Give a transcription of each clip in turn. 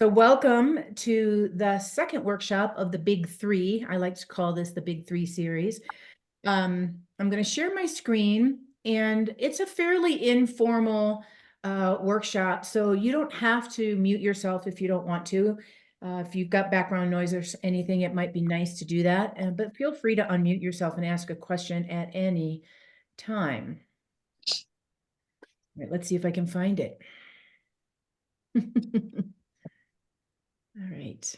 So welcome to the second workshop of the Big Three. I like to call this the Big Three series. I'm going to share my screen, and it's a fairly informal workshop, so you don't have to mute yourself if you don't want to. If you've got background noise or anything, it might be nice to do that, but feel free to unmute yourself and ask a question at any time. All right, let's see if I can find it. All right.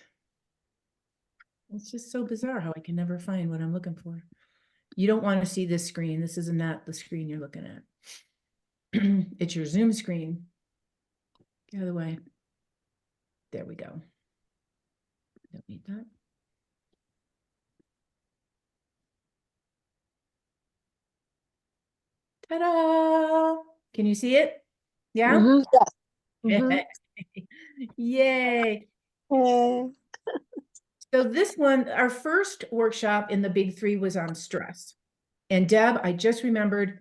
It's just so bizarre how I can never find what I'm looking for. You don't want to see this screen. This is not the screen you're looking at. It's your Zoom screen. Get out of the way. There we go. Don't need that. Ta-da! Can you see it? Yeah? Mm-hmm. Yes. Yay. So this one, our first workshop in the Big Three was on stress. And Deb, I just remembered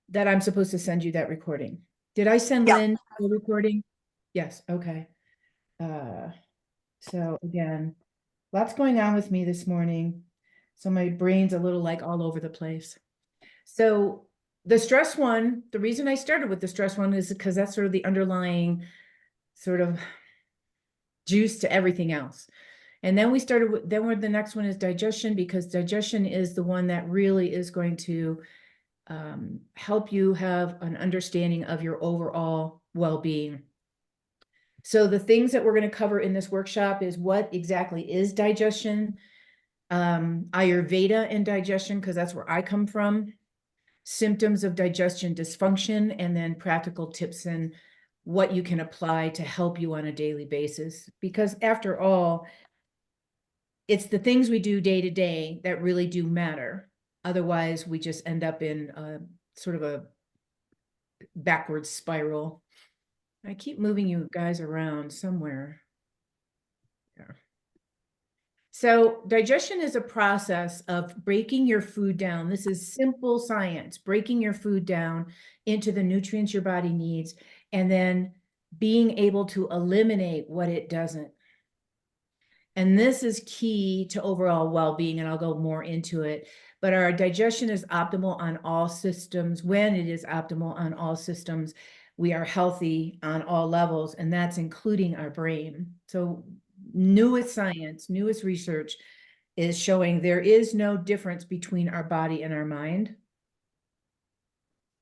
that I'm supposed to send you that recording. Did I send Lynn the recording? Yes, okay. So again, lots going on with me this morning. So my brain's a little like all over the place. So the stress one, the reason I started with the stress one is because that's sort of the underlying sort of juice to everything else. And then we started with, the next one is digestion, because digestion is the one that really is going to help you have an understanding of your overall well-being. So the things that we're going to cover in this workshop is what exactly is digestion, Ayurveda and digestion, because that's where I come from, symptoms of digestion dysfunction, and then practical tips and what you can apply to help you on a daily basis. Because after all, it's the things we do day to day that really do matter. Otherwise, we just end up in a sort of a backwards spiral. I keep moving you guys around somewhere. Yeah. So digestion is a process of breaking your food down. This is simple science, breaking your food down into the nutrients your body needs, and then being able to eliminate what it doesn't. And this is key to overall well-being, and I'll go more into it. But our digestion is optimal on all systems. When it is optimal on all systems, we are healthy on all levels, and that's including our brain. So newest science, newest research is showing there is no difference between our body and our mind.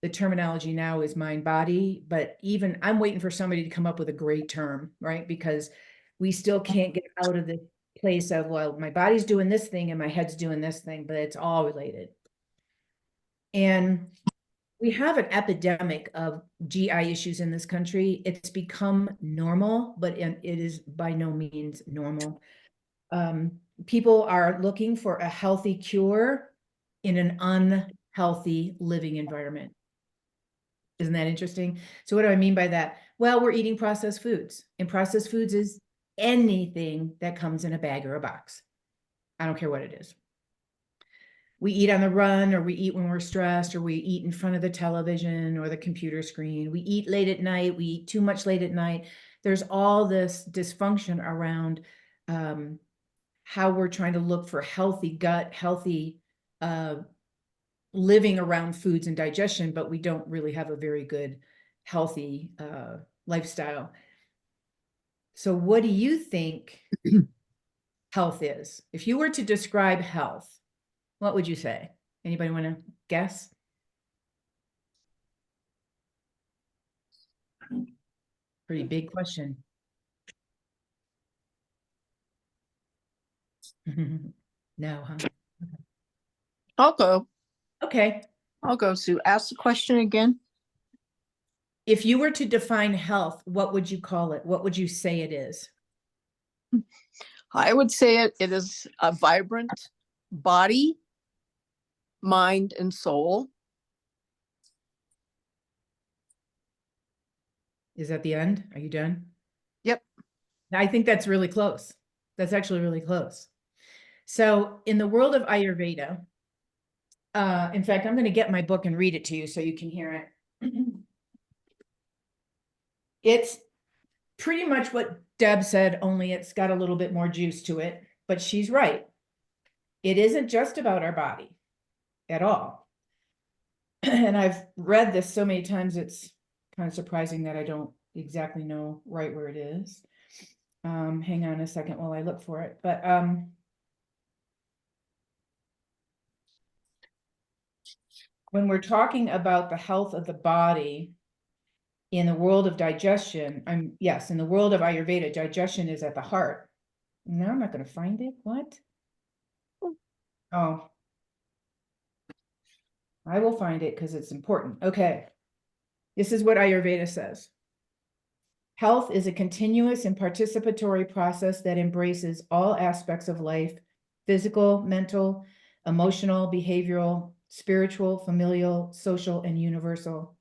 The terminology now is mind body, but even I'm waiting for somebody to come up with a great term, right? Because we still can't get out of the place of, well, my body's doing this thing and my head's doing this thing, but it's all related. And we have an epidemic of GI issues in this country. It's become normal, but it is by no means normal. People are looking for a healthy cure in an unhealthy living environment. Isn't that interesting? So what do I mean by that? Well, we're eating processed foods, and processed foods is anything that comes in a bag or a box. I don't care what it is. We eat on the run, or we eat when we're stressed, or we eat in front of the television or the computer screen. We eat late at night. We eat too much late at night. There's all this dysfunction around how we're trying to look for healthy gut, healthy living around foods and digestion, but we don't really have a very good, healthy lifestyle. So what do you think health is? If you were to describe health, what would you say? Anybody want to guess? Pretty big question. No, huh? I'll go. Okay. I'll go, Sue. Ask the question again. If you were to define health, what would you call it? What would you say it is? I would say it is a vibrant body, mind, and soul. Is that the end? Are you done? Yep. I think that's really close. That's actually really close. So in the world of Ayurveda, in fact, I'm going to get my book and read it to you so you can hear it. It's pretty much what Deb said, only it's got a little bit more juice to it, but she's right. It isn't just about our body at all. And I've read this so many times, it's kind of surprising that I don't exactly know right where it is. Hang on a second while I look for it. But when we're talking about the health of the body in the world of digestion, yes, in the world of Ayurveda, digestion is at the heart. No, I'm not going to find it. What? Oh, I will find it because it's important. Okay. This is what Ayurveda says. Health is a continuous and participatory process that embraces all aspects of life, physical, mental, emotional, behavioral, spiritual, familial, social, and universal.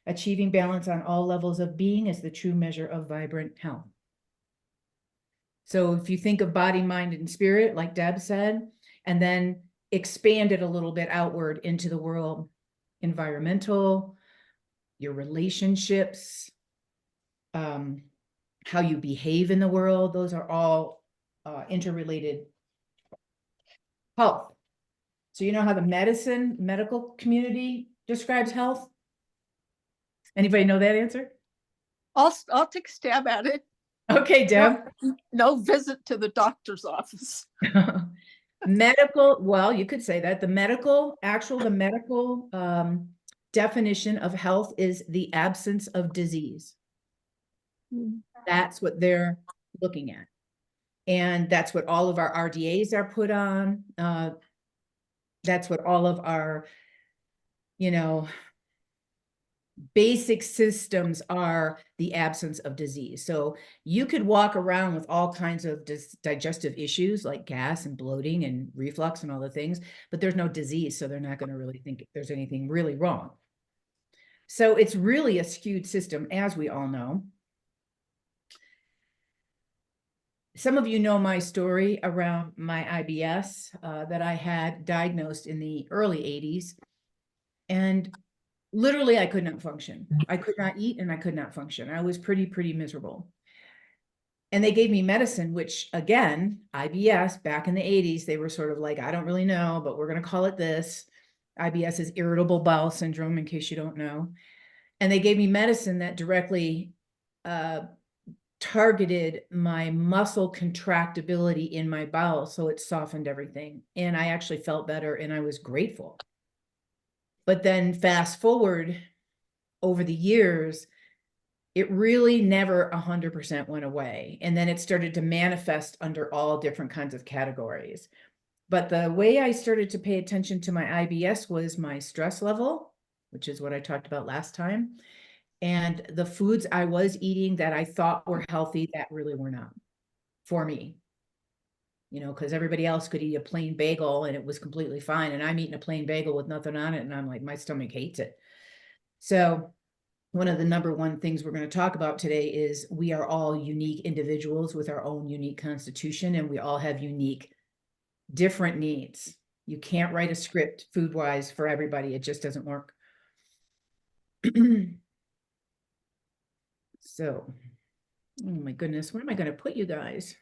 Achieving balance on all levels of being is the true measure of vibrant health. So if you think of body, mind, and spirit, like Deb said, and then expand it a little bit outward into the world, environmental, your relationships, how you behave in the world, those are all interrelated health. So you know how the medical community describes health? Anybody know that answer? I'll take a stab at it. Okay, Deb. No visit to the doctor's office. Medical, well, you could say that the medical definition of health is the absence of disease. That's what they're looking at. And that's what all of our RDAs are put on. That's what all of our, basic systems are, the absence of disease. So you could walk around with all kinds of digestive issues like gas and bloating and reflux and all the things, but there's no disease. So they're not going to really think there's anything really wrong. So it's really a skewed system, as we all know. Some of you know my story around my IBS that I had diagnosed in the early 80s. And literally, I could not function. I could not eat and I could not function. I was pretty miserable. And they gave me medicine, which again, IBS back in the 80s, they were sort of like, I don't really know, but we're going to call it this. IBS is irritable bowel syndrome, in case you don't know. And they gave me medicine that directly targeted my muscle contractibility in my bowel. So it softened everything. And I actually felt better and I was grateful. But then fast forward over the years, it really never 100% went away. And then it started to manifest under all different kinds of categories. But the way I started to pay attention to my IBS was my stress level, which is what I talked about last time, and the foods I was eating that I thought were healthy that really were not for me. Because everybody else could eat a plain bagel and it was completely fine. And I'm eating a plain bagel with nothing on it. And I'm like, my stomach hates it. So one of the number one things we're going to talk about today is we are all unique individuals with our own unique constitution, and we all have unique, different needs. You can't write a script food-wise for everybody. It just doesn't work. So, oh my goodness, where am I going to put you guys?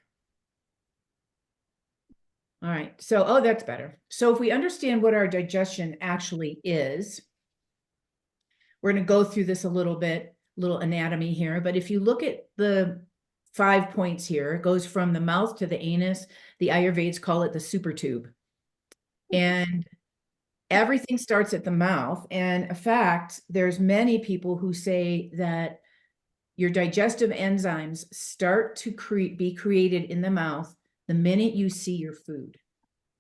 All right, so, oh, that's better. So if we understand what our digestion actually is, we're going to go through this a little bit, little anatomy here. But if you look at the 5 points here, it goes from the mouth to the anus. The Ayurveds call it the super tube. And everything starts at the mouth. And in fact, there's many people who say that your digestive enzymes start to be created in the mouth the minute you see your food.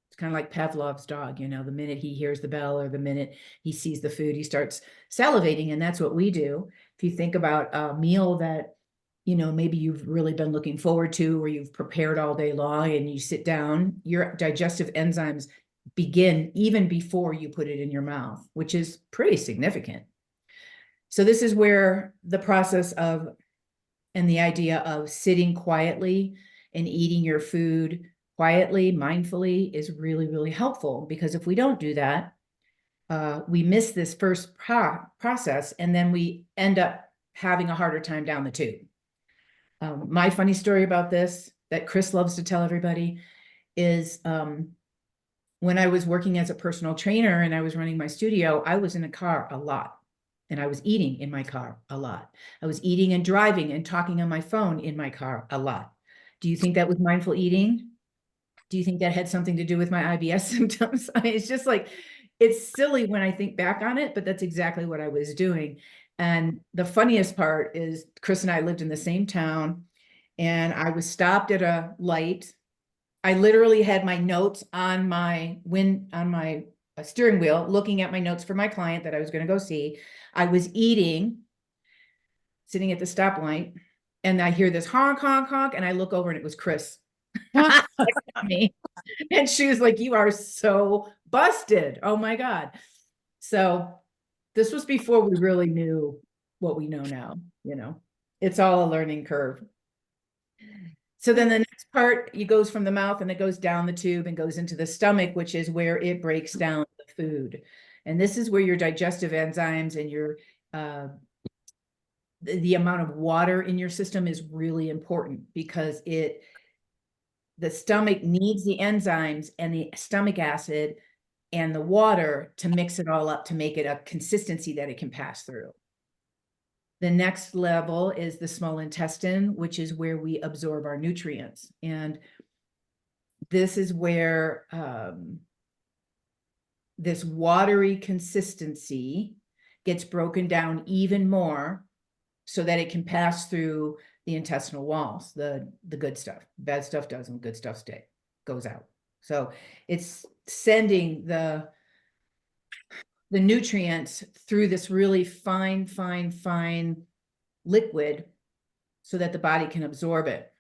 It's kind of like Pavlov's dog, the minute he hears the bell or the minute he sees the food, he starts salivating. And that's what we do. If you think about a meal that, maybe you've really been looking forward to, or you've prepared all day long and you sit down, your digestive enzymes begin even before you put it in your mouth, which is pretty significant. So this is where the process of, and the idea of sitting quietly and eating your food quietly, mindfully is really helpful, because if we don't do that, we miss this first process, and then we end up having a harder time down the tube. My funny story about this that Chris loves to tell everybody is when I was working as a personal trainer and I was running my studio, I was in a car a lot. And I was eating in my car a lot. I was eating and driving and talking on my phone in my car a lot. Do you think that was mindful eating? Do you think that had something to do with my IBS symptoms? I mean, it's just like, it's silly when I think back on it, but that's exactly what I was doing. And the funniest part is Chris and I lived in the same town, and I was stopped at a light. I literally had my notes on my steering wheel, looking at my notes for my client that I was going to go see. I was eating, sitting at the stoplight, and I hear this honk, honk, honk, and I look over and it was Chris. Me. And she was like, "You are so busted. Oh my God." So this was before we really knew what we know now, it's all a learning curve. So then the next part, it goes from the mouth and it goes down the tube and goes into the stomach, which is where it breaks down the food. And this is where your digestive enzymes and your the amount of water in your system is really important, because the stomach needs the enzymes and the stomach acid and the water to mix it all up to make it a consistency that it can pass through. The next level is the small intestine, which is where we absorb our nutrients. And this is where this watery consistency gets broken down even more so that it can pass through the intestinal walls, the good stuff. Bad stuff doesn't, good stuff goes out. So it's sending the nutrients through this really fine liquid so that the body can absorb it.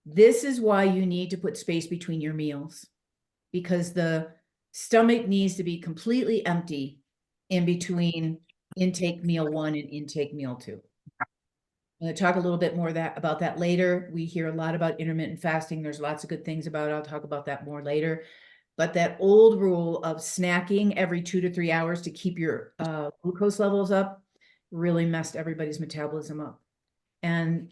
This is why you need to put space between your meals, because the stomach needs to be completely empty in between intake meal 1 and intake meal 2. I'm going to talk a little bit more about that later. We hear a lot about intermittent fasting. There's lots of good things about it. I'll talk about that more later. But that old rule of snacking every 2 to 3 hours to keep your glucose levels up really messed everybody's metabolism up. And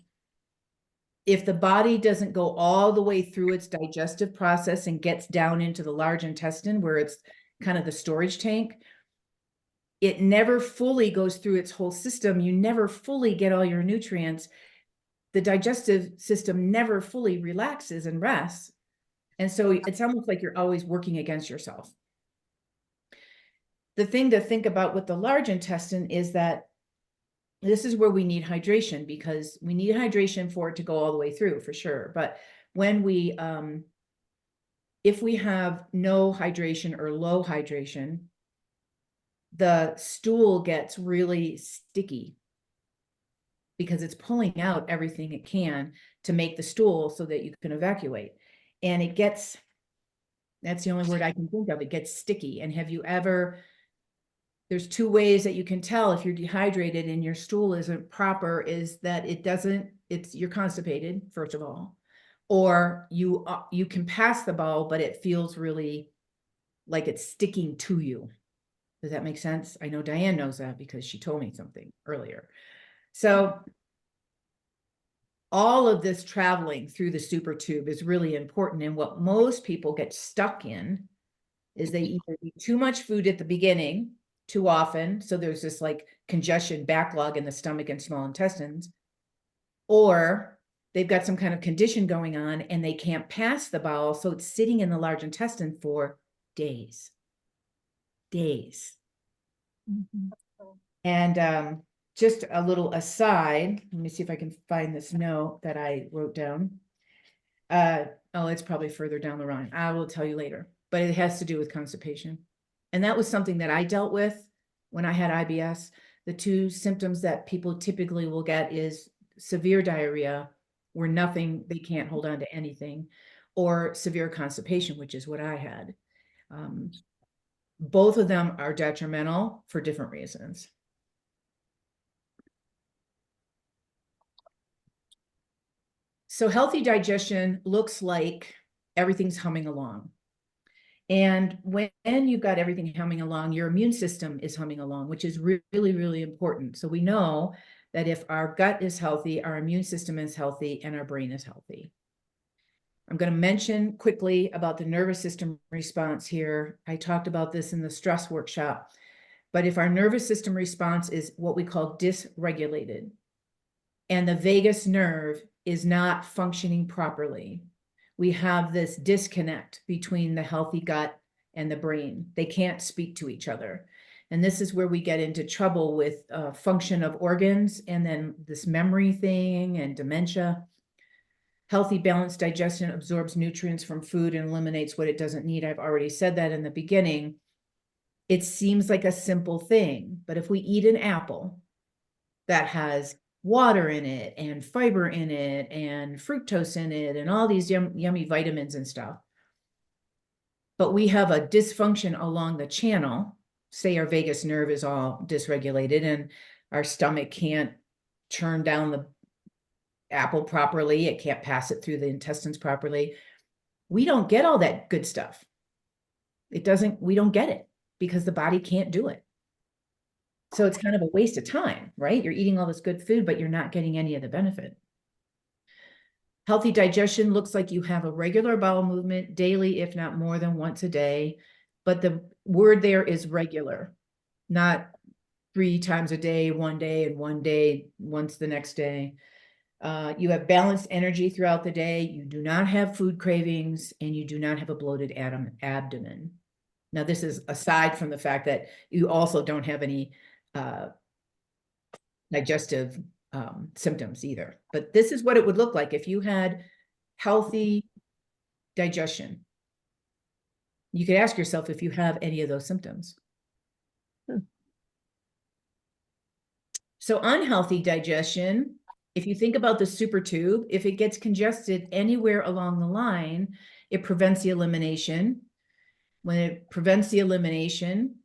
if the body doesn't go all the way through its digestive process and gets down into the large intestine, where it's kind of the storage tank, it never fully goes through its whole system. You never fully get all your nutrients. The digestive system never fully relaxes and rests. And so it's almost like you're always working against yourself. The thing to think about with the large intestine is that this is where we need hydration, because we need hydration for it to go all the way through, for sure. But when we, if we have no hydration or low hydration, the stool gets really sticky because it's pulling out everything it can to make the stool so that you can evacuate. And it gets, that's the only word I can think of, it gets sticky. And have you ever, there's 2 ways that you can tell if you're dehydrated and your stool isn't proper, is that you're constipated, first of all, or you can pass the bowel, but it feels really like it's sticking to you. Does that make sense? I know Diane knows that because she told me something earlier. So all of this traveling through the super tube is really important. And what most people get stuck in is they either eat too much food at the beginning, too often, so there's this like congestion backlog in the stomach and small intestines, or they've got some kind of condition going on and they can't pass the bowel, so it's sitting in the large intestine for days. And just a little aside, let me see if I can find this note that I wrote down. Oh, it's probably further down the line. I will tell you later, but it has to do with constipation. And that was something that I dealt with when I had IBS. The 2 symptoms that people typically will get is severe diarrhea, where they can't hold on to anything, or severe constipation, which is what I had. Both of them are detrimental for different reasons. So healthy digestion looks like everything's humming along. And when you've got everything humming along, your immune system is humming along, which is really important. So we know that if our gut is healthy, our immune system is healthy, and our brain is healthy. I'm going to mention quickly about the nervous system response here. I talked about this in the stress workshop, but if our nervous system response is what we call dysregulated, and the vagus nerve is not functioning properly, we have this disconnect between the healthy gut and the brain. They can't speak to each other. And this is where we get into trouble with function of organs, and then this memory thing and dementia. Healthy, balanced digestion absorbs nutrients from food and eliminates what it doesn't need. I've already said that in the beginning. It seems like a simple thing, but if we eat an apple that has water in it and fiber in it and fructose in it and all these yummy vitamins and stuff, but we have a dysfunction along the channel, say our vagus nerve is all dysregulated and our stomach can't churn down the apple properly, it can't pass it through the intestines properly, we don't get all that good stuff. We don't get it because the body can't do it. So it's kind of a waste of time, right? You're eating all this good food, but you're not getting any of the benefit. Healthy digestion looks like you have a regular bowel movement daily, if not more than once a day. But the word there is regular, not 3 times a day, and one day, once the next day. You have balanced energy throughout the day. You do not have food cravings, and you do not have a bloated abdomen. Now, this is aside from the fact that you also don't have any digestive symptoms either. But this is what it would look like if you had healthy digestion. You could ask yourself if you have any of those symptoms. So unhealthy digestion, if you think about the super tube, if it gets congested anywhere along the line, it prevents the elimination. When it prevents the elimination,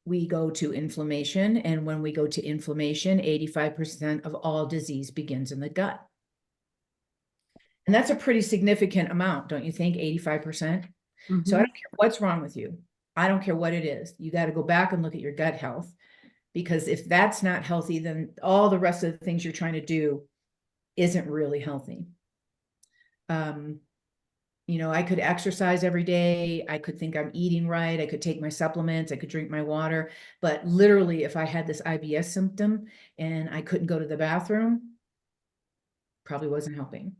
we go to inflammation. And when we go to inflammation, 85% of all disease begins in the gut. And that's a pretty significant amount, don't you think? 85%. So I don't care what's wrong with you. I don't care what it is. You got to go back and look at your gut health, because if that's not healthy, then all the rest of the things you're trying to do isn't really healthy. You know, I could exercise every day. I could think I'm eating right. I could take my supplements. I could drink my water. But literally, if I had this IBS symptom and I couldn't go to the bathroom, probably wasn't helping.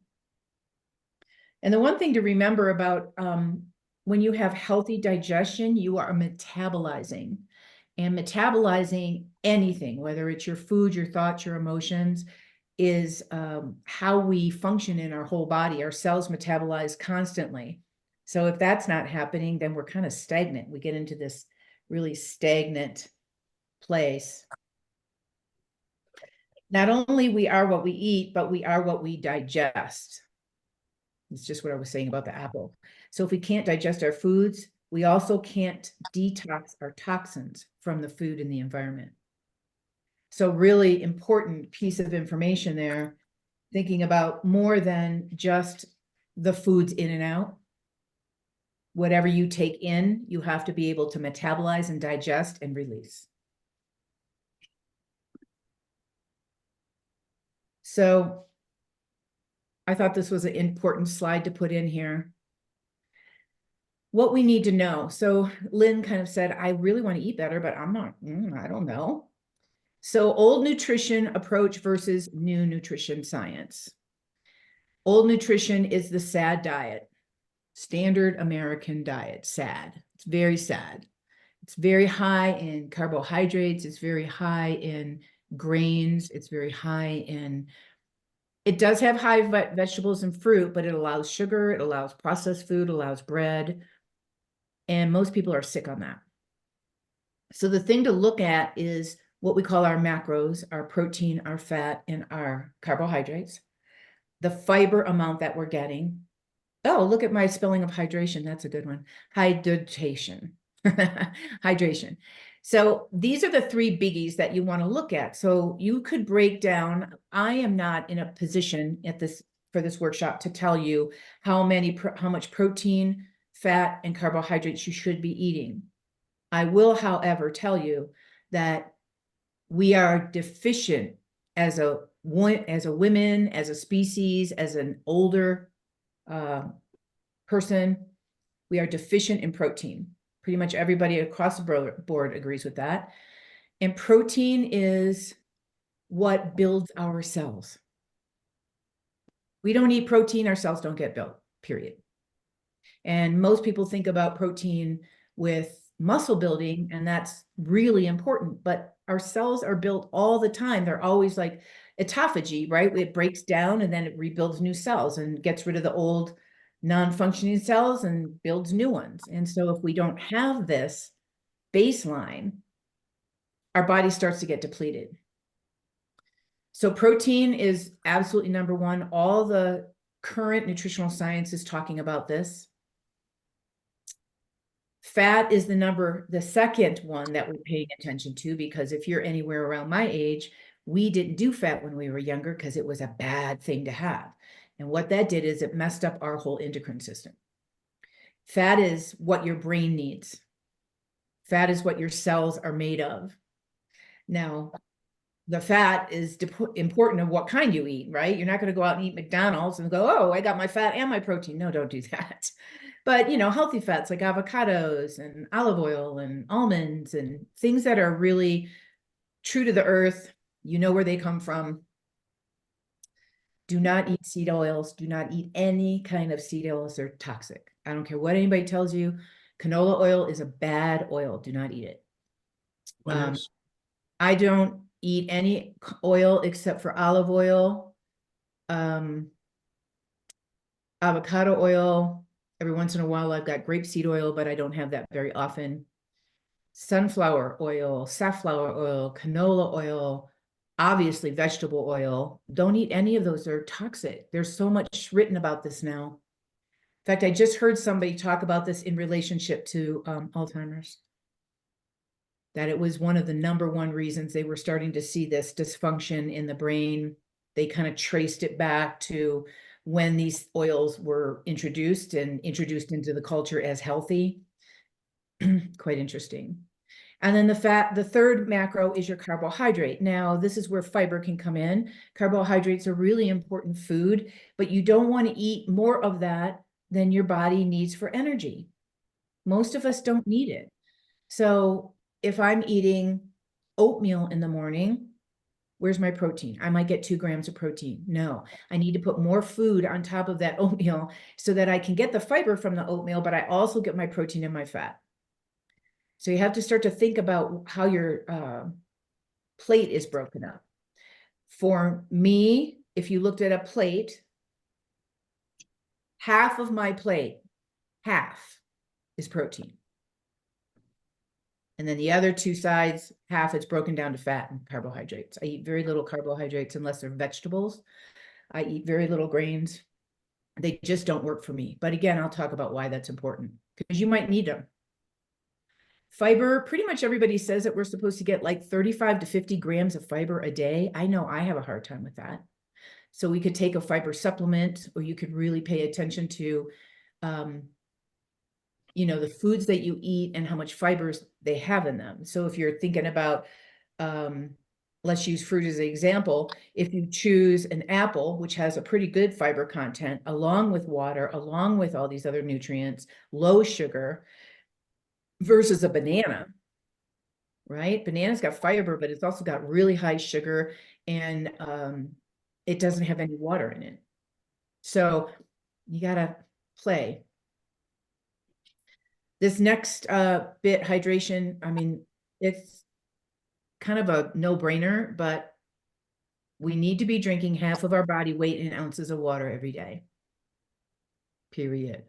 And the one thing to remember about when you have healthy digestion, you are metabolizing. And metabolizing anything, whether it's your food, your thoughts, your emotions, is how we function in our whole body. Our cells metabolize constantly. So if that's not happening, then we're kind of stagnant. We get into this really stagnant place. Not only we are what we eat, but we are what we digest. It's just what I was saying about the apple. So if we can't digest our foods, we also can't detox our toxins from the food and the environment. So really important piece of information there, thinking about more than just the foods in and out. Whatever you take in, you have to be able to metabolize and digest and release. So I thought this was an important slide to put in here. What we need to know. So Lynn kind of said, I really want to eat better, but I'm not, I don't know. So old nutrition approach versus new nutrition science. Old nutrition is the SAD diet, standard American diet, SAD. It's very sad. It's very high in carbohydrates. It's very high in grains. It's very high in, it does have high vegetables and fruit, but it allows sugar. It allows processed food, allows bread. And most people are sick on that. So the thing to look at is what we call our macros, our protein, our fat, and our carbohydrates, the fiber amount that we're getting. Oh, look at my spelling of hydration. That's a good one. Hydration. Hydration. So these are the 3 biggies that you want to look at. So you could break down, I am not in a position for this workshop to tell you how much protein, fat, and carbohydrates you should be eating. I will, however, tell you that we are deficient as a women, as a species, as an older person, we are deficient in protein. Pretty much everybody across the board agrees with that. And protein is what builds our cells. We don't eat protein, our cells don't get built, period. And most people think about protein with muscle building, and that's really important, but our cells are built all the time. They're always like autophagy, right? It breaks down and then it rebuilds new cells and gets rid of the old non-functioning cells and builds new ones. And so if we don't have this baseline, our body starts to get depleted. So protein is absolutely number one. All the current nutritional science is talking about this. Fat is the second one that we're paying attention to, because if you're anywhere around my age, we didn't do fat when we were younger because it was a bad thing to have. And what that did is it messed up our whole endocrine system. Fat is what your brain needs. Fat is what your cells are made of. Now, the fat is important of what kind you eat, right? You're not going to go out and eat McDonald's and go, oh, I got my fat and my protein. No, don't do that. But, healthy fats like avocados and olive oil and almonds and things that are really true to the earth, where they come from. Do not eat seed oils. Do not eat any kind of seed oils. They're toxic. I don't care what anybody tells you. Canola oil is a bad oil. Do not eat it. I don't eat any oil except for olive oil, avocado oil. Every once in a while, I've got grapeseed oil, but I don't have that very often. Sunflower oil, safflower oil, canola oil, obviously vegetable oil. Don't eat any of those. They're toxic. There's so much written about this now. In fact, I just heard somebody talk about this in relationship to Alzheimer's, that it was one of the number one reasons they were starting to see this dysfunction in the brain. They kind of traced it back to when these oils were introduced into the culture as healthy. Quite interesting. And then the third macro is your carbohydrate. Now, this is where fiber can come in. Carbohydrates are really important food, but you don't want to eat more of that than your body needs for energy. Most of us don't need it. So if I'm eating oatmeal in the morning, where's my protein? I might get 2 grams of protein. No, I need to put more food on top of that oatmeal so that I can get the fiber from the oatmeal, but I also get my protein and my fat. So you have to start to think about how your plate is broken up. For me, if you looked at a plate, half of my plate, half is protein. And then the other 2 sides, half it's broken down to fat and carbohydrates. I eat very little carbohydrates unless they're vegetables. I eat very little grains. They just don't work for me. But again, I'll talk about why that's important, because you might need them. Fiber, pretty much everybody says that we're supposed to get like 35 to 50 grams of fiber a day. I know I have a hard time with that. So we could take a fiber supplement, or you could really pay attention to, the foods that you eat and how much fibers they have in them. So if you're thinking about, let's use fruit as an example. If you choose an apple, which has a pretty good fiber content, along with water, along with all these other nutrients, low sugar, versus a banana, right? Banana's got fiber, but it's also got really high sugar, and it doesn't have any water in it. So you gotta play. This next bit, hydration, I mean, it's kind of a no-brainer, but we need to be drinking half of our body weight in ounces of water every day, period.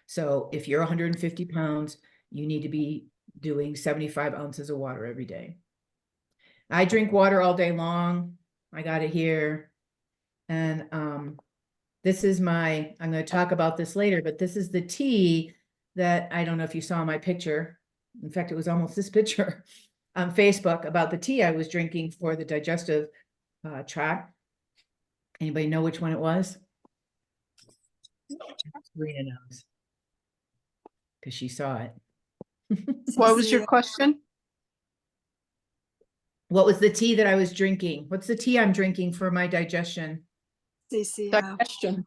So if you're 150 pounds, you need to be doing 75 ounces of water every day. I drink water all day long. I got it here. And this is I'm going to talk about this later, but this is the tea that, I don't know if you saw my picture. In fact, it was almost this picture on Facebook about the tea I was drinking for the digestive tract. Anybody know which one it was? Serena knows, because she saw it. What was your question? What was the tea that I was drinking? What's the tea I'm drinking for my digestion? CCF. Digestion.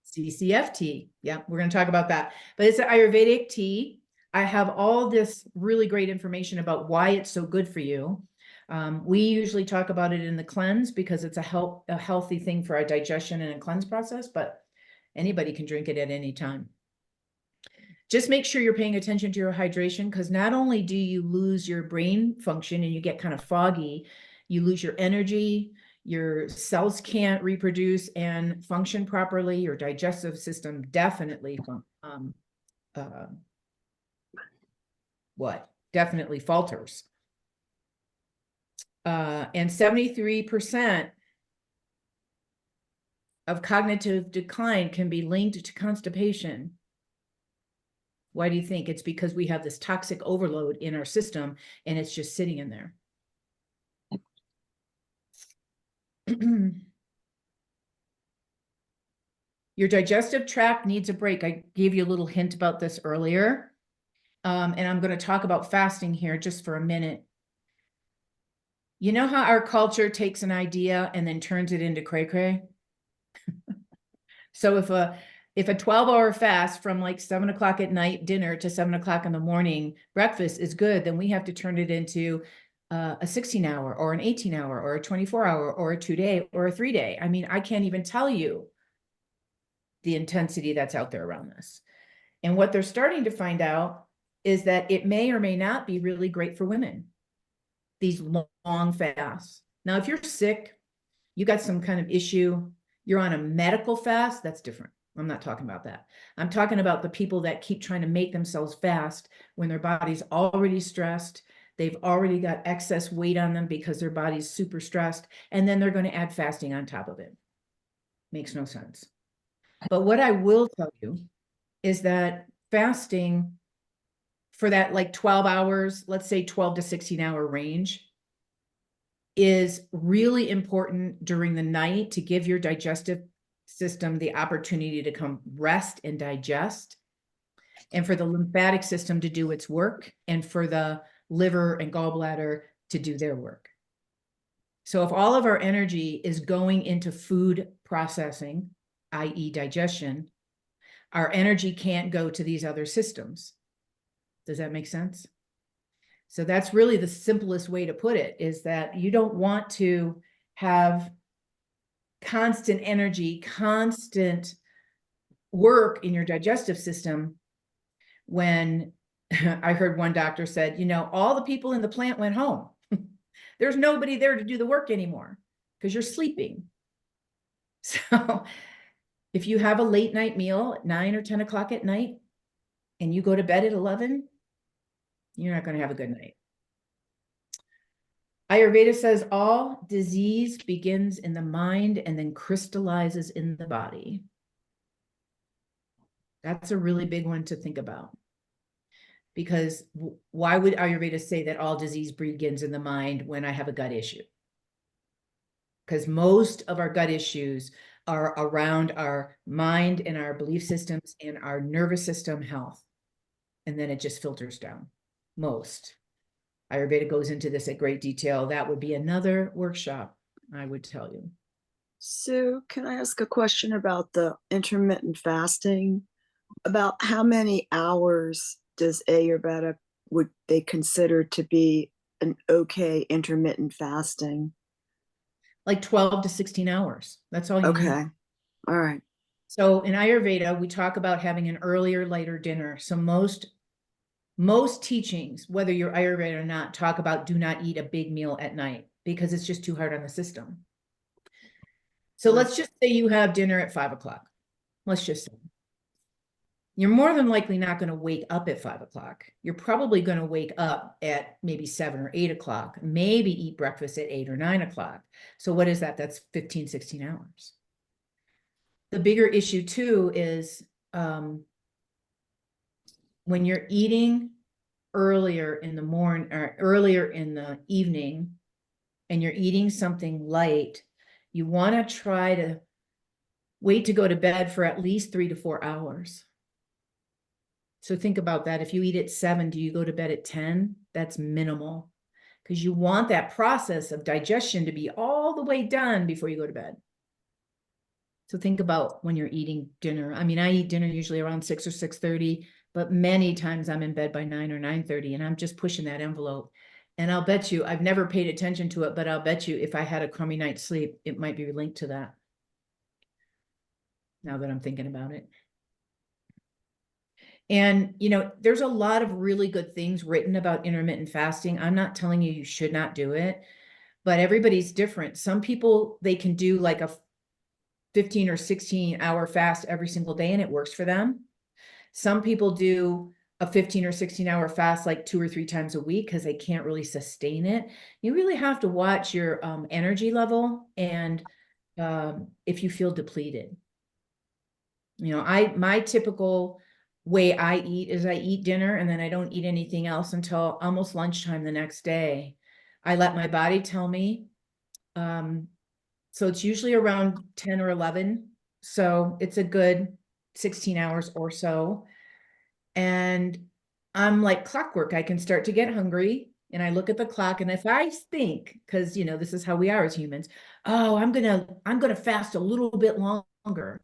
CCF tea. Yeah, we're going to talk about that. But it's an Ayurvedic tea. I have all this really great information about why it's so good for you. We usually talk about it in the cleanse because it's a healthy thing for our digestion and a cleanse process, but anybody can drink it at any time. Just make sure you're paying attention to your hydration, because not only do you lose your brain function and you get kind of foggy, you lose your energy, your cells can't reproduce and function properly, your digestive system definitely definitely falters. And 73% of cognitive decline can be linked to constipation. Why do you think? It's because we have this toxic overload in our system and it's just sitting in there. Your digestive tract needs a break. I gave you a little hint about this earlier. And I'm going to talk about fasting here just for a minute. You know how our culture takes an idea and then turns it into cray-cray? So if a 12-hour fast from like 7 o'clock at night dinner to 7 o'clock in the morning breakfast is good, then we have to turn it into a 16-hour or an 18-hour or a 24-hour or a 2-day or a 3-day. I mean, I can't even tell you the intensity that's out there around this. And what they're starting to find out is that it may or may not be really great for women, these long fasts. Now, if you're sick, you got some kind of issue, you're on a medical fast, that's different. I'm not talking about that. I'm talking about the people that keep trying to make themselves fast when their body's already stressed. They've already got excess weight on them because their body's super stressed. And then they're going to add fasting on top of it. Makes no sense. But what I will tell you is that fasting for that like 12 hours, let's say 12 to 16-hour range, is really important during the night to give your digestive system the opportunity to come rest and digest, and for the lymphatic system to do its work, and for the liver and gallbladder to do their work. So if all of our energy is going into food processing, i.e. digestion, our energy can't go to these other systems. Does that make sense? So that's really the simplest way to put it, is that you don't want to have constant energy, constant work in your digestive system when I heard one doctor said, you know, all the people in the plant went home. There's nobody there to do the work anymore because you're sleeping. So if you have a late night meal at 9 or 10 o'clock at night and you go to bed at 11, you're not going to have a good night. Ayurveda says all disease begins in the mind and then crystallizes in the body. That's a really big one to think about. Because why would Ayurveda say that all disease begins in the mind when I have a gut issue? Because most of our gut issues are around our mind and our belief systems and our nervous system health. And then it just filters down. Most. Ayurveda goes into this at great detail. That would be another workshop, I would tell you. Sue, can I ask a question about the intermittent fasting? About how many hours does Ayurveda would they consider to be an okay intermittent fasting? Like 12 to 16 hours. That's all you need. Okay. All right. So in Ayurveda, we talk about having an earlier, lighter dinner. So most teachings, whether you're Ayurveda or not, talk about do not eat a big meal at night because it's just too hard on the system. So let's just say you have dinner at 5 o'clock. Let's just say. You're more than likely not going to wake up at 5 o'clock. You're probably going to wake up at maybe 7 or 8 o'clock, maybe eat breakfast at 8 or 9 o'clock. So what is that? That's 15, 16 hours. The bigger issue too is when you're eating earlier in the morning or earlier in the evening and you're eating something light, you want to try to wait to go to bed for at least 3 to 4 hours. So think about that. If you eat at 7, do you go to bed at 10? That's minimal, because you want that process of digestion to be all the way done before you go to bed. So think about when you're eating dinner. I mean, I eat dinner usually around 6 or 6:30, but many times I'm in bed by 9 or 9:30, and I'm just pushing that envelope. And I'll bet you, I've never paid attention to it, but I'll bet you if I had a crummy night's sleep, it might be linked to that. Now that I'm thinking about it. And, you know, there's a lot of really good things written about intermittent fasting. I'm not telling you should not do it, but everybody's different. Some people, they can do like a 15 or 16-hour fast every single day and it works for them. Some people do a 15 or 16-hour fast like 2 or 3 times a week because they can't really sustain it. You really have to watch your energy level and if you feel depleted. You know, my typical way I eat is I eat dinner and then I don't eat anything else until almost lunchtime the next day. I let my body tell me. So it's usually around 10 or 11. So it's a good 16 hours or so. And I'm like clockwork. I can start to get hungry and I look at the clock. And if I think, because you know, this is how we are as humans, oh, I'm gonna fast a little bit longer.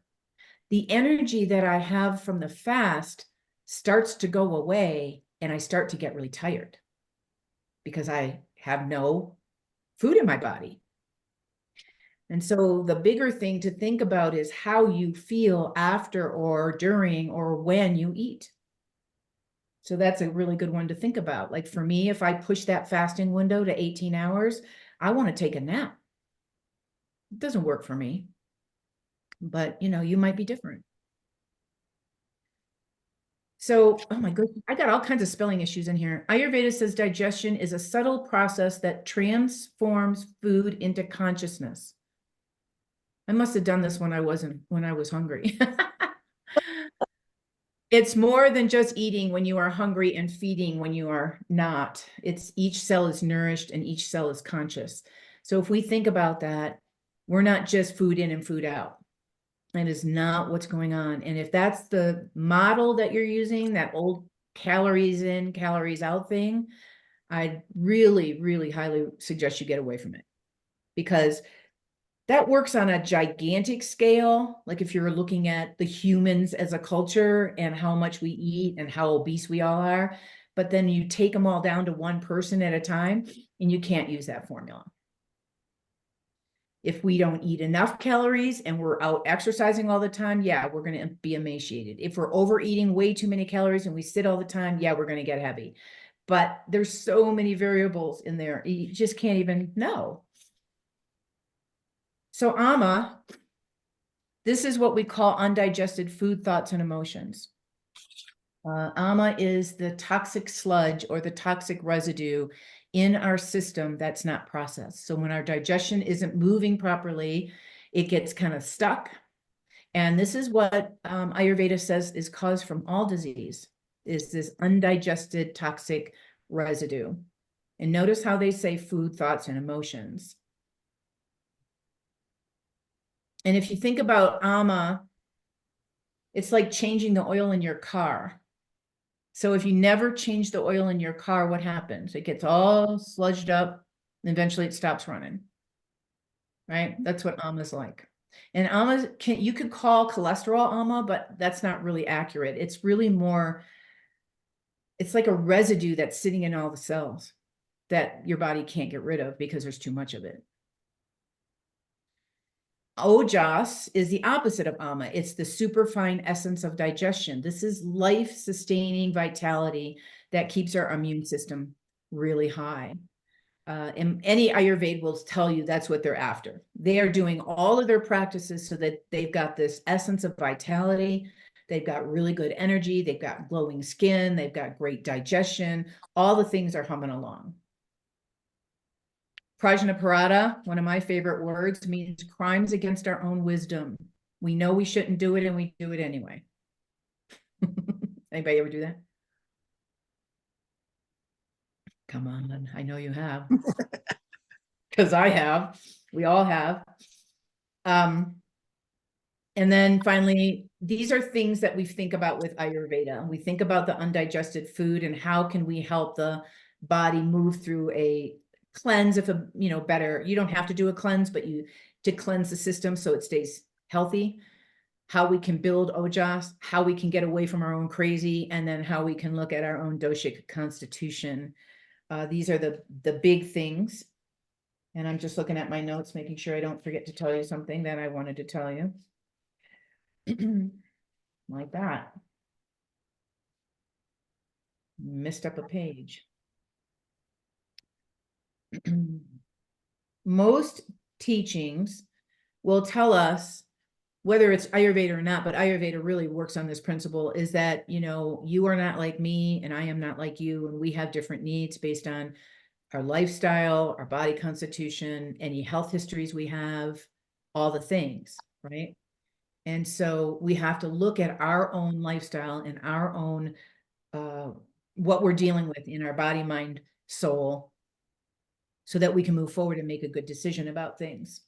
The energy that I have from the fast starts to go away and I start to get really tired because I have no food in my body. And so the bigger thing to think about is how you feel after or during or when you eat. So that's a really good one to think about. Like for me, if I push that fasting window to 18 hours, I want to take a nap. It doesn't work for me, but you know, you might be different. So, oh my goodness, I got all kinds of spelling issues in here. Ayurveda says digestion is a subtle process that transforms food into consciousness. I must have done this when I was hungry. It's more than just eating when you are hungry and feeding when you are not. It's each cell is nourished and each cell is conscious. So if we think about that, we're not just food in and food out. That is not what's going on. And if that's the model that you're using, that old calories in, calories out thing, I really, really highly suggest you get away from it because that works on a gigantic scale. Like if you're looking at the humans as a culture and how much we eat and how obese we all are, but then you take them all down to one person at a time and you can't use that formula. If we don't eat enough calories and we're out exercising all the time, yeah, we're going to be emaciated. If we're overeating way too many calories and we sit all the time, yeah, we're going to get heavy. But there's so many variables in there. You just can't even know. So ama, this is what we call undigested food, thoughts, and emotions. Ama is the toxic sludge or the toxic residue in our system that's not processed. So when our digestion isn't moving properly, it gets kind of stuck. And this is what Ayurveda says is caused from all disease, is this undigested toxic residue. And notice how they say food, thoughts, and emotions. And if you think about ama, it's like changing the oil in your car. So if you never change the oil in your car, what happens? It gets all sludged up and eventually it stops running. Right? That's what ama is like. And ama you could call cholesterol ama, but that's not really accurate. It's really more, it's like a residue that's sitting in all the cells that your body can't get rid of because there's too much of it. Ojas is the opposite of ama. It's the superfine essence of digestion. This is life-sustaining vitality that keeps our immune system really high. And any Ayurveda will tell you that's what they're after. They are doing all of their practices so that they've got this essence of vitality. They've got really good energy. They've got glowing skin. They've got great digestion. All the things are humming along. Prajnaparata, one of my favorite words, means crimes against our own wisdom. We know we shouldn't do it and we do it anyway. Anybody ever do that? Come on, I know you have. Because I have. We all have. And then finally, these are things that we think about with Ayurveda. We think about the undigested food and how can we help the body move through a cleanse if a, better, you don't have to do a cleanse, but to cleanse the system so it stays healthy, how we can build ojas, how we can get away from our own crazy, and then how we can look at our own doshic constitution. These are the big things. And I'm just looking at my notes, making sure I don't forget to tell you something that I wanted to tell you. Like that. Missed up a page. Most teachings will tell us, whether it's Ayurveda or not, but Ayurveda really works on this principle, is that, you are not like me and I am not like you, and we have different needs based on our lifestyle, our body constitution, any health histories we have, all the things, right? And so we have to look at our own lifestyle and our own, what we're dealing with in our body, mind, soul, so that we can move forward and make a good decision about things.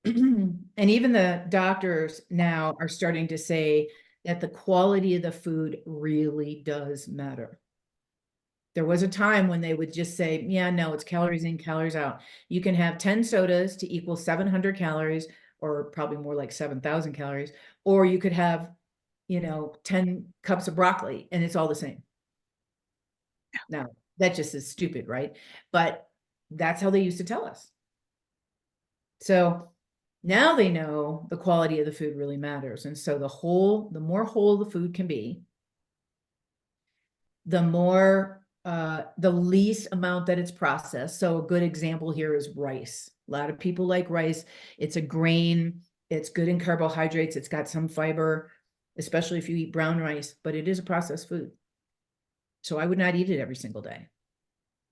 And even the doctors now are starting to say that the quality of the food really does matter. There was a time when they would just say, yeah, no, it's calories in, calories out. You can have 10 sodas to equal 700 calories, or probably more like 7,000 calories, or you could have, 10 cups of broccoli and it's all the same. Now, that just is stupid, right? But that's how they used to tell us. So now they know the quality of the food really matters. And so the more whole the food can be, the more, the least amount that it's processed. So a good example here is rice. A lot of people like rice. It's a grain. It's good in carbohydrates. It's got some fiber, especially if you eat brown rice, but it is a processed food. So I would not eat it every single day.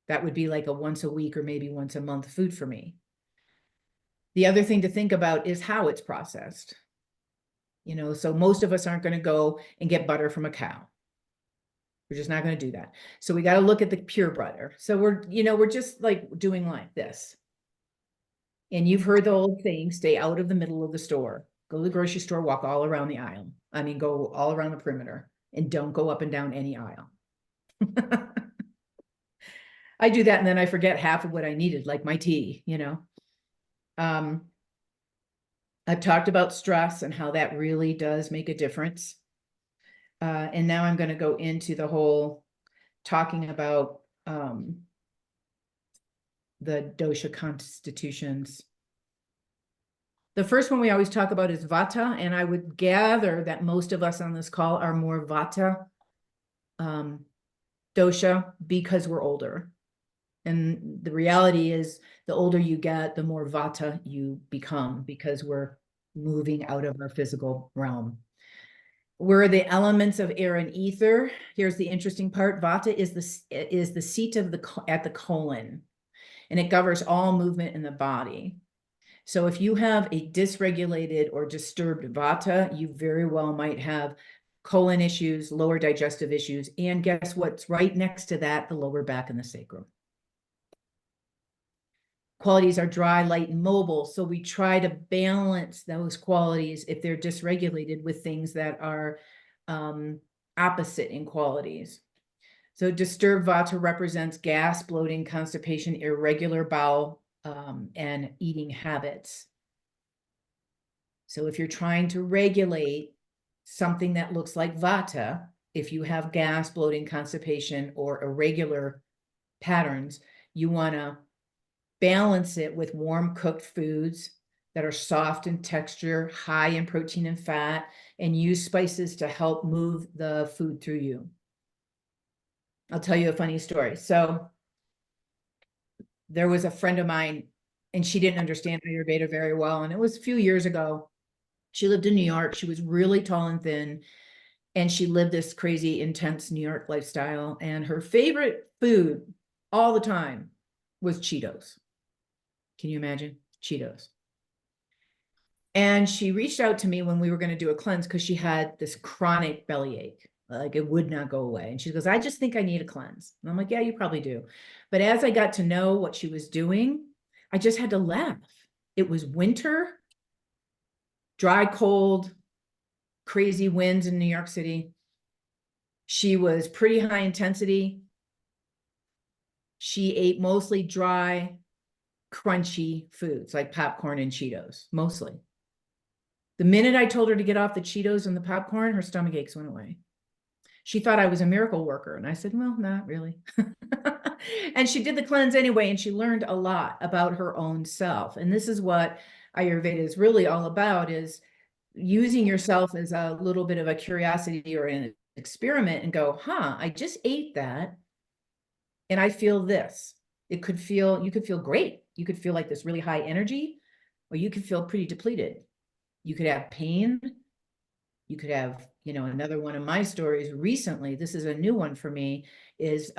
That would be like a once a week or maybe once a month food for me. The other thing to think about is how it's processed. So most of us aren't going to go and get butter from a cow. We're just not going to do that. So we got to look at the pure butter. So we're just like doing like this. And you've heard the old saying, stay out of the middle of the store. Go to the grocery store, walk all around the aisle. Go all around the perimeter and don't go up and down any aisle. I do that and then I forget half of what I needed, like my tea, I've talked about stress and how that really does make a difference. And now I'm going to go into the whole talking about the dosha constitutions. The first one we always talk about is vata, and I would gather that most of us on this call are more vata dosha because we're older. And the reality is the older you get, the more vata you become because we're moving out of our physical realm. We're the elements of air and ether. Here's the interesting part. Vata is the seat of at the colon, and it governs all movement in the body. So if you have a dysregulated or disturbed vata, you very well might have colon issues, lower digestive issues, and guess what's right next to that? The lower back and the sacrum. Qualities are dry, light, and mobile. So we try to balance those qualities if they're dysregulated with things that are opposite in qualities. So disturbed vata represents gas, bloating, constipation, irregular bowel, and eating habits. So if you're trying to regulate something that looks like vata, if you have gas, bloating, constipation, or irregular patterns, you want to balance it with warm cooked foods that are soft in texture, high in protein and fat, and use spices to help move the food through you. I'll tell you a funny story. So there was a friend of mine, and she didn't understand Ayurveda very well. And it was a few years ago. She lived in New York. She was really tall and thin, and she lived this crazy, intense New York lifestyle. And her favorite food all the time was Cheetos. Can you imagine? Cheetos. And she reached out to me when we were going to do a cleanse because she had this chronic bellyache. Like it would not go away. And she goes, I just think I need a cleanse. And I'm like, yeah, you probably do. But as I got to know what she was doing, I just had to laugh. It was winter, dry, cold, crazy winds in New York City. She was pretty high intensity. She ate mostly dry, crunchy foods like popcorn and Cheetos, mostly. The minute I told her to get off the Cheetos and the popcorn, her stomach aches went away. She thought I was a miracle worker. And I said, well, not really. And she did the cleanse anyway, and she learned a lot about her own self. And this is what Ayurveda is really all about, is using yourself as a little bit of a curiosity or an experiment and go, I just ate that and I feel this. You could feel great. You could feel like this really high energy, or you could feel pretty depleted. You could have pain. You could have, another one of my stories recently, this is a new one for me, is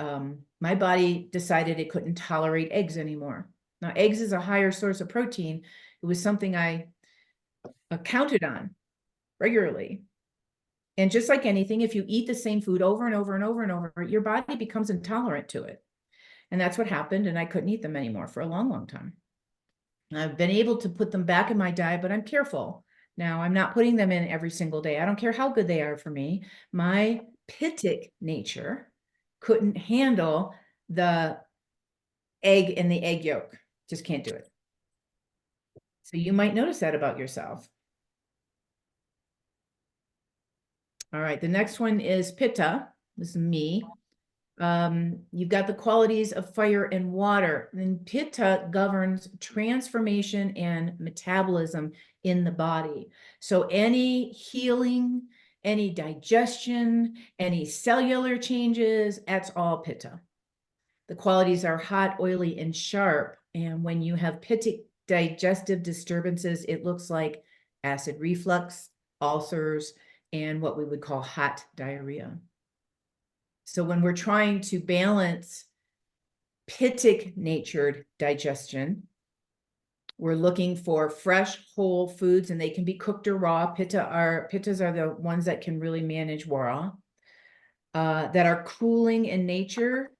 my body decided it couldn't tolerate eggs anymore. Now, eggs is a higher source of protein. It was something I counted on regularly. And just like anything, if you eat the same food over and over and over and over, your body becomes intolerant to it. And that's what happened. And I couldn't eat them anymore for a long, long time. And I've been able to put them back in my diet, but I'm careful. Now, I'm not putting them in every single day. I don't care how good they are for me. My pitic nature couldn't handle the egg and the egg yolk. Just can't do it. So you might notice that about yourself. All right, the next one is pitta. This is me. You've got the qualities of fire and water. And pitta governs transformation and metabolism in the body. So any healing, any digestion, any cellular changes, that's all pitta. The qualities are hot, oily, and sharp. And when you have pittic digestive disturbances, it looks like acid reflux, ulcers, and what we would call hot diarrhea. So when we're trying to balance pittic natured digestion, we're looking for fresh, whole foods, and they can be cooked or raw. Pittas are the ones that can really manage raw, that are cooling in nature,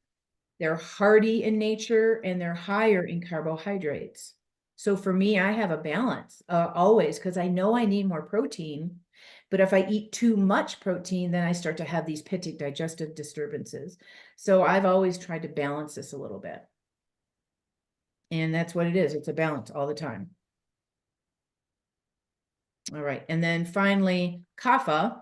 they're hardy in nature, and they're higher in carbohydrates. So for me, I have a balance always, because I know I need more protein. But if I eat too much protein, then I start to have these pittic digestive disturbances. So I've always tried to balance this a little bit. And that's what it is. It's a balance all the time. All right. And then finally, kapha.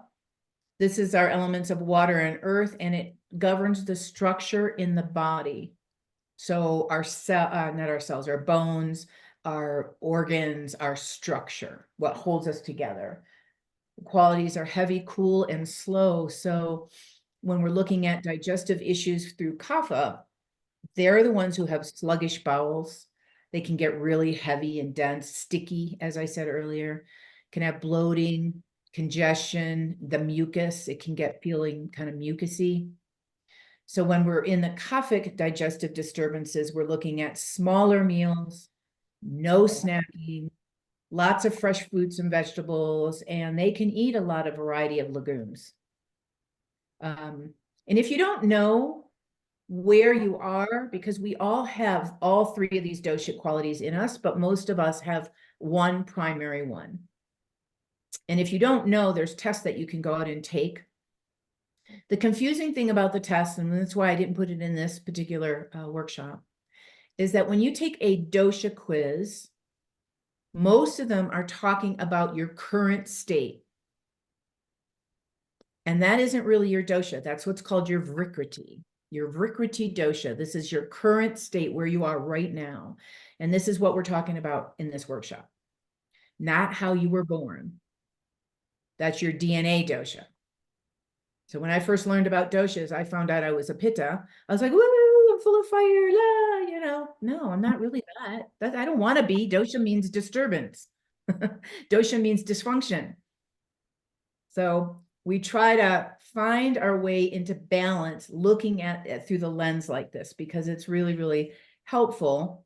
This is our elements of water and earth, and it governs the structure in the body. So our not our cells, our bones, our organs, our structure, what holds us together. The qualities are heavy, cool, and slow. So when we're looking at digestive issues through kapha, they're the ones who have sluggish bowels. They can get really heavy and dense, sticky, as I said earlier, can have bloating, congestion, the mucus, it can get feeling kind of mucusy. So when we're in the kaphic digestive disturbances, we're looking at smaller meals, no snacking, lots of fresh fruits and vegetables, and they can eat a lot of variety of legumes. And if you don't know where you are, because we all have all three of these dosha qualities in us, but most of us have one primary one. And if you don't know, there's tests that you can go out and take. The confusing thing about the test, and that's why I didn't put it in this particular workshop, is that when you take a dosha quiz, most of them are talking about your current state. And that isn't really your dosha. That's what's called your vrikriti dosha. This is your current state where you are right now. And this is what we're talking about in this workshop, not how you were born. That's your DNA dosha. So when I first learned about doshas, I found out I was a pitta. I was like, woo, I'm full of fire, No, I'm not really that. I don't want to be. Dosha means disturbance. Dosha means dysfunction. So we try to find our way into balance, looking at it through the lens like this, because it's really, really helpful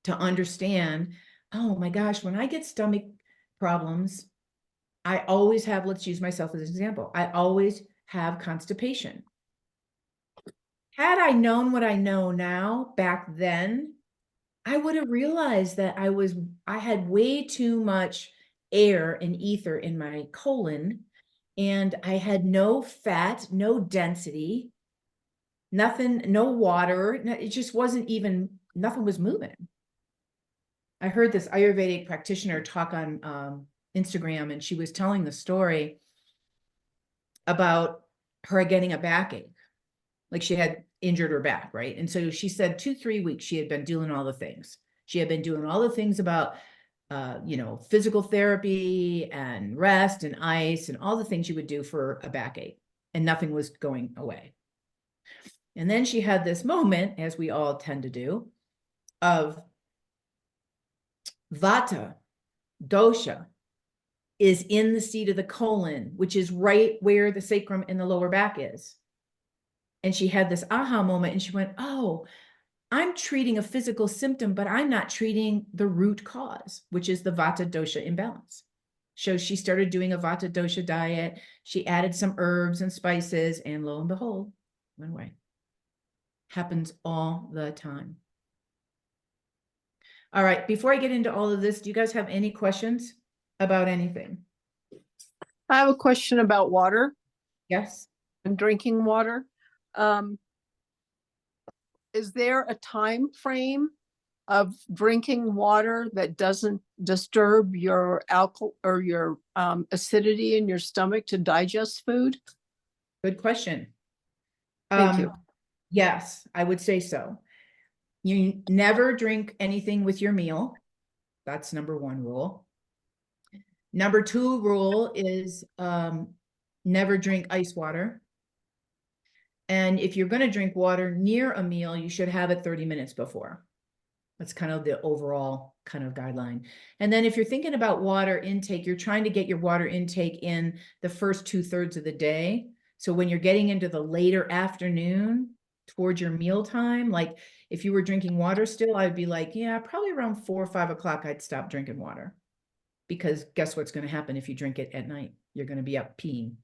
to understand, oh my gosh, when I get stomach problems, I always have, let's use myself as an example, I always have constipation. Had I known what I know now back then, I would have realized that I had way too much air and ether in my colon, and I had no fat, no density. nothing, no water. It just wasn't even, nothing was moving. I heard this Ayurvedic practitioner talk on Instagram, and she was telling the story about her getting a backache. Like she had injured her back, right? And so she said 2-3 weeks she had been doing all the things. She had been doing all the things about physical therapy and rest and ice and all the things you would do for a backache, and nothing was going away. And then she had this moment, as we all tend to do, of vata, dosha, is in the seat of the colon, which is right where the sacrum and the lower back is. And she had this aha moment, and she went, oh, I'm treating a physical symptom, but I'm not treating the root cause, which is the vata dosha imbalance. So she started doing a vata dosha diet. She added some herbs and spices, and lo and behold, went away. Happens all the time. All right, before I get into all of this, do you guys have any questions about anything? I have a question about water Yes? and drinking water. Is there a time frame of drinking water that doesn't disturb your alcohol or your acidity in your stomach to digest food? Good question. Thank you. Yes, I would say so. You never drink anything with your meal. That's number 1 rule. Number 2 rule is never drink ice water. And if you're going to drink water near a meal, you should have it 30 minutes before. That's kind of the overall kind of guideline. And then if you're thinking about water intake, you're trying to get your water intake in the first 2/3 of the day. So when you're getting into the later afternoon towards your meal time, like if you were drinking water still, I'd be like, yeah, probably around 4 or 5 o'clock, I'd stop drinking water. Because guess what's going to happen if you drink it at night? You're going to be up peeing.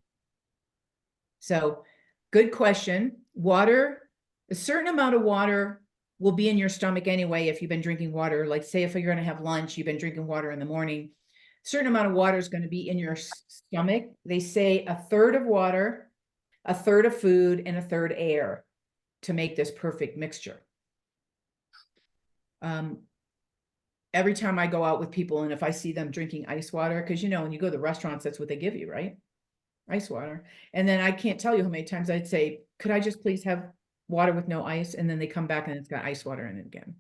So good question. Water, a certain amount of water will be in your stomach anyway if you've been drinking water. Like say if you're going to have lunch, you've been drinking water in the morning, a certain amount of water is going to be in your stomach. They say 1/3 of water, 1/3 of food, and 1/3 air to make this perfect mixture. Every time I go out with people, and if I see them drinking ice water, because when you go to the restaurants, that's what they give you, right? Ice water. And then I can't tell you how many times I'd say, could I just please have water with no ice? And then they come back and it's got ice water in it again.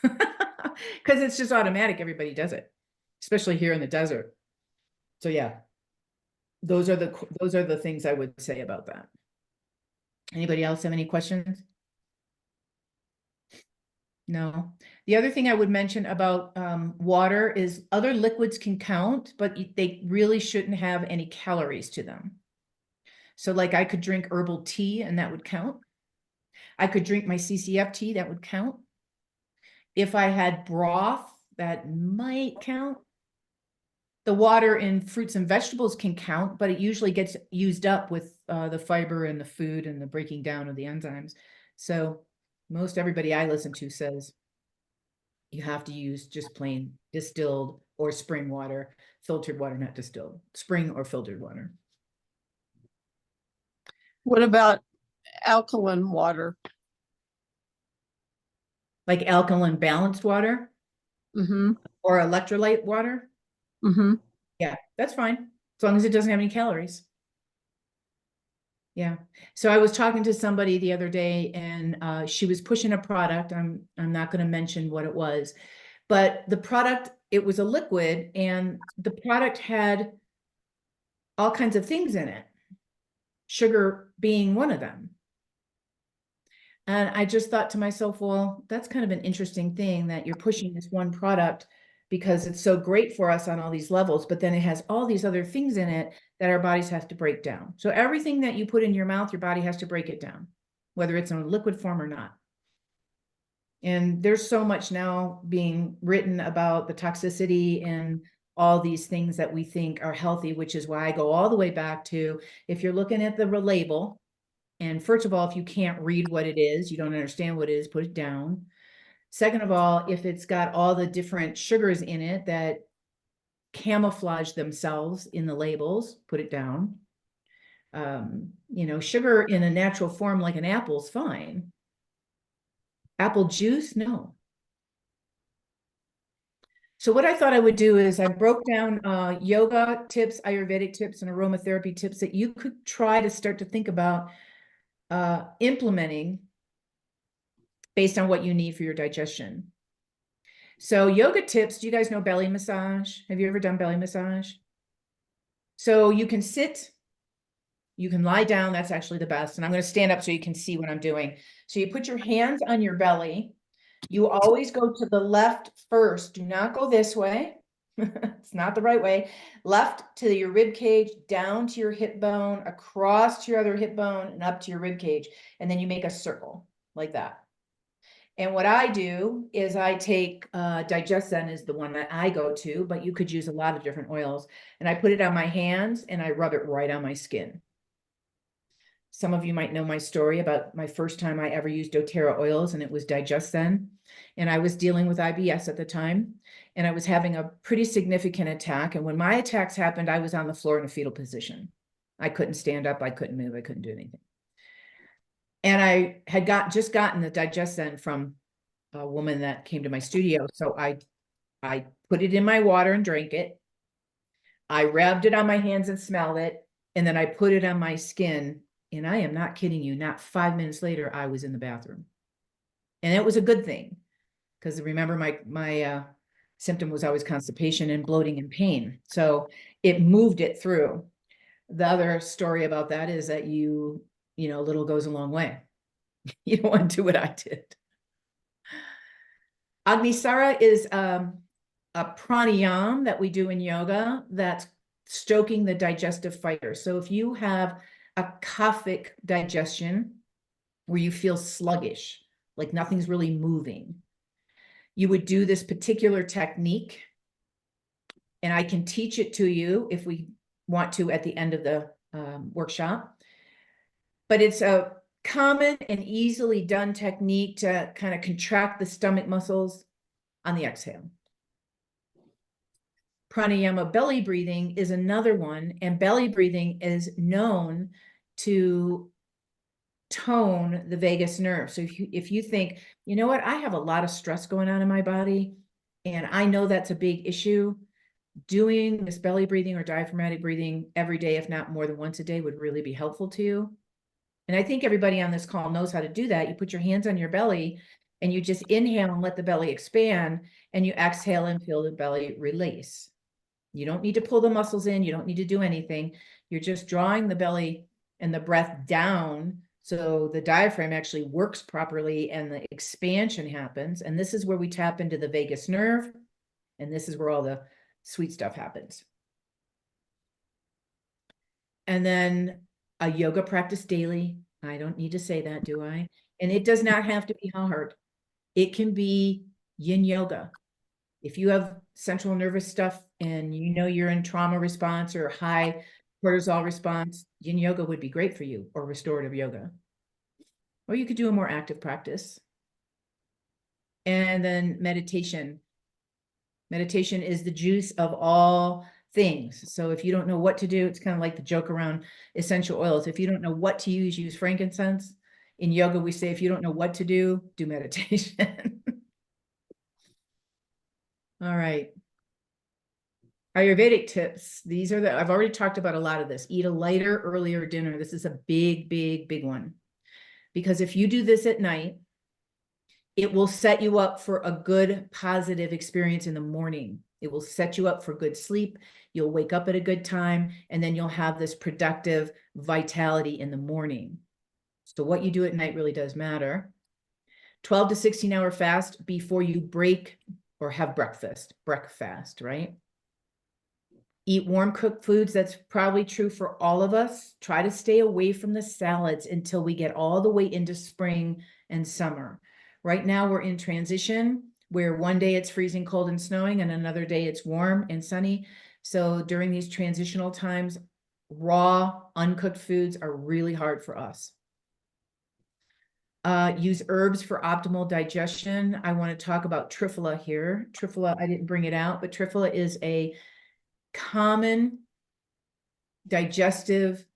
Because it's just automatic. Everybody does it, especially here in the desert. So yeah, those are the things I would say about that. Anybody else have any questions? No. The other thing I would mention about water is other liquids can count, but they really shouldn't have any calories to them. So like I could drink herbal tea and that would count. I could drink my CCF tea, that would count. If I had broth, that might count. The water in fruits and vegetables can count, but it usually gets used up with the fiber and the food and the breaking down of the enzymes. So most everybody I listen to says you have to use just plain distilled or spring water, filtered water, not distilled, spring or filtered water. What about alkaline water? Like alkaline balanced water Mm-hmm. or electrolyte water. Mm-hmm. Yeah, that's fine. As long as it doesn't have any calories. Yeah. So I was talking to somebody the other day and she was pushing a product. I'm not going to mention what it was, but the product, it was a liquid and the product had all kinds of things in it, sugar being one of them. And I just thought to myself, well, that's kind of an interesting thing that you're pushing this one product because it's so great for us on all these levels, but then it has all these other things in it that our bodies have to break down. So everything that you put in your mouth, your body has to break it down, whether it's in a liquid form or not. And there's so much now being written about the toxicity and all these things that we think are healthy, which is why I go all the way back to, if you're looking at the label, and first of all, if you can't read what it is, you don't understand what it is, put it down. Second of all, if it's got all the different sugars in it that camouflage themselves in the labels, put it down. Sugar in a natural form like an apple is fine. Apple juice, no. So what I thought I would do is I broke down yoga tips, Ayurvedic tips, and aromatherapy tips that you could try to start to think about implementing based on what you need for your digestion. So yoga tips, do you guys know belly massage? Have you ever done belly massage? So you can sit, you can lie down, that's actually the best. And I'm going to stand up so you can see what I'm doing. So you put your hands on your belly. You always go to the left first. Do not go this way. It's not the right way. Left to your rib cage, down to your hip bone, across to your other hip bone, and up to your rib cage. And then you make a circle like that. And what I do is I take Digestion is the one that I go to, but you could use a lot of different oils. And I put it on my hands and I rub it right on my skin. Some of you might know my story about my first time I ever used do-terra oils, and it was Digestion. And I was dealing with IBS at the time, and I was having a pretty significant attack. And when my attacks happened, I was on the floor in a fetal position. I couldn't stand up, I couldn't move, I couldn't do anything. And I had just gotten the Digestion from a woman that came to my studio. So I put it in my water and drank it. I rubbed it on my hands and smelled it. And then I put it on my skin. And I am not kidding you, not 5 minutes later, I was in the bathroom. And it was a good thing, because remember my symptom was always constipation and bloating and pain. So it moved it through. The other story about that is that little goes a long way. You don't want to do what I did. Agnisara is a pranayama that we do in yoga that's stoking the digestive fire. So if you have a kaphic digestion where you feel sluggish, like nothing's really moving, you would do this particular technique. And I can teach it to you if we want to at the end of the workshop. But it's a common and easily done technique to kind of contract the stomach muscles on the exhale. Pranayama belly breathing is another one, and belly breathing is known to tone the vagus nerve. So if you think, you know what, I have a lot of stress going on in my body, and I know that's a big issue, doing this belly breathing or diaphragmatic breathing every day, if not more than once a day, would really be helpful to you. And I think everybody on this call knows how to do that. You put your hands on your belly and you just inhale and let the belly expand, and you exhale and feel the belly release. You don't need to pull the muscles in. You don't need to do anything. You're just drawing the belly and the breath down so the diaphragm actually works properly and the expansion happens. And this is where we tap into the vagus nerve. And this is where all the sweet stuff happens. And then a yoga practice daily. I don't need to say that, do I? And it does not have to be hard. It can be yin yoga. If you have central nervous stuff and you know you're in trauma response or high cortisol response, yin yoga would be great for you, or restorative yoga. Or you could do a more active practice. And then meditation. Meditation is the juice of all things. So if you don't know what to do, it's kind of like the joke around essential oils. If you don't know what to use frankincense. In yoga, we say, if you don't know what to do meditation. All right. Ayurvedic tips. These are I've already talked about a lot of this. Eat a lighter, earlier dinner. This is a big, big, big one. Because if you do this at night, it will set you up for a good, positive experience in the morning. It will set you up for good sleep. You'll wake up at a good time, and then you'll have this productive vitality in the morning. So what you do at night really does matter. 12 to 16 hour fast before you break or have breakfast, right? Eat warm cooked foods. That's probably true for all of us. Try to stay away from the salads until we get all the way into spring and summer. Right now we're in transition where one day it's freezing cold and snowing and another day it's warm and sunny. So during these transitional times, raw, uncooked foods are really hard for us. Use herbs for optimal digestion. I want to talk about triphala here. Triphala, I didn't bring it out, but triphala is a common digestive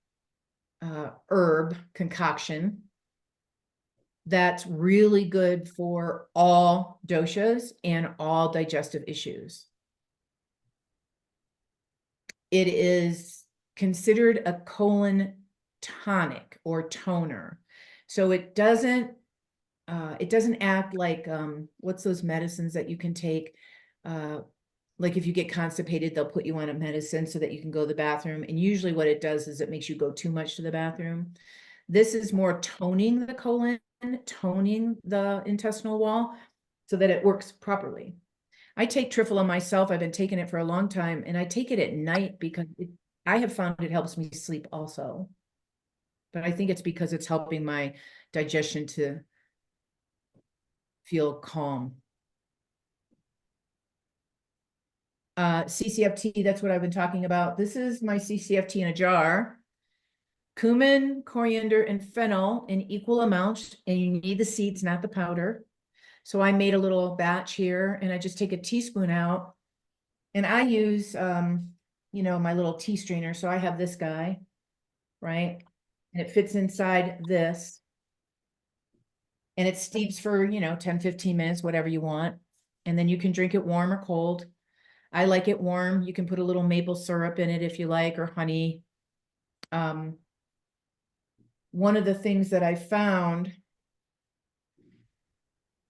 herb concoction that's really good for all doshas and all digestive issues. It is considered a colon tonic or toner. So it doesn't act like, what's those medicines that you can take? Like if you get constipated, they'll put you on a medicine so that you can go to the bathroom. And usually what it does is it makes you go too much to the bathroom. This is more toning the colon, toning the intestinal wall so that it works properly. I take Triphala myself. I've been taking it for a long time, and I take it at night because I have found it helps me sleep also. But I think it's because it's helping my digestion to feel calm. CCFT, that's what I've been talking about. This is my CCFT in a jar. Cumin, coriander, and fennel in equal amounts, and you need the seeds, not the powder. So I made a little batch here, and I just take a teaspoon out, and I use, you know, my little tea strainer. So I have this guy, right? And it fits inside this. And it steeps for, you know, 10, 15 minutes, whatever you want. And then you can drink it warm or cold. I like it warm. You can put a little maple syrup in it if you like, or honey. One of the things that I found,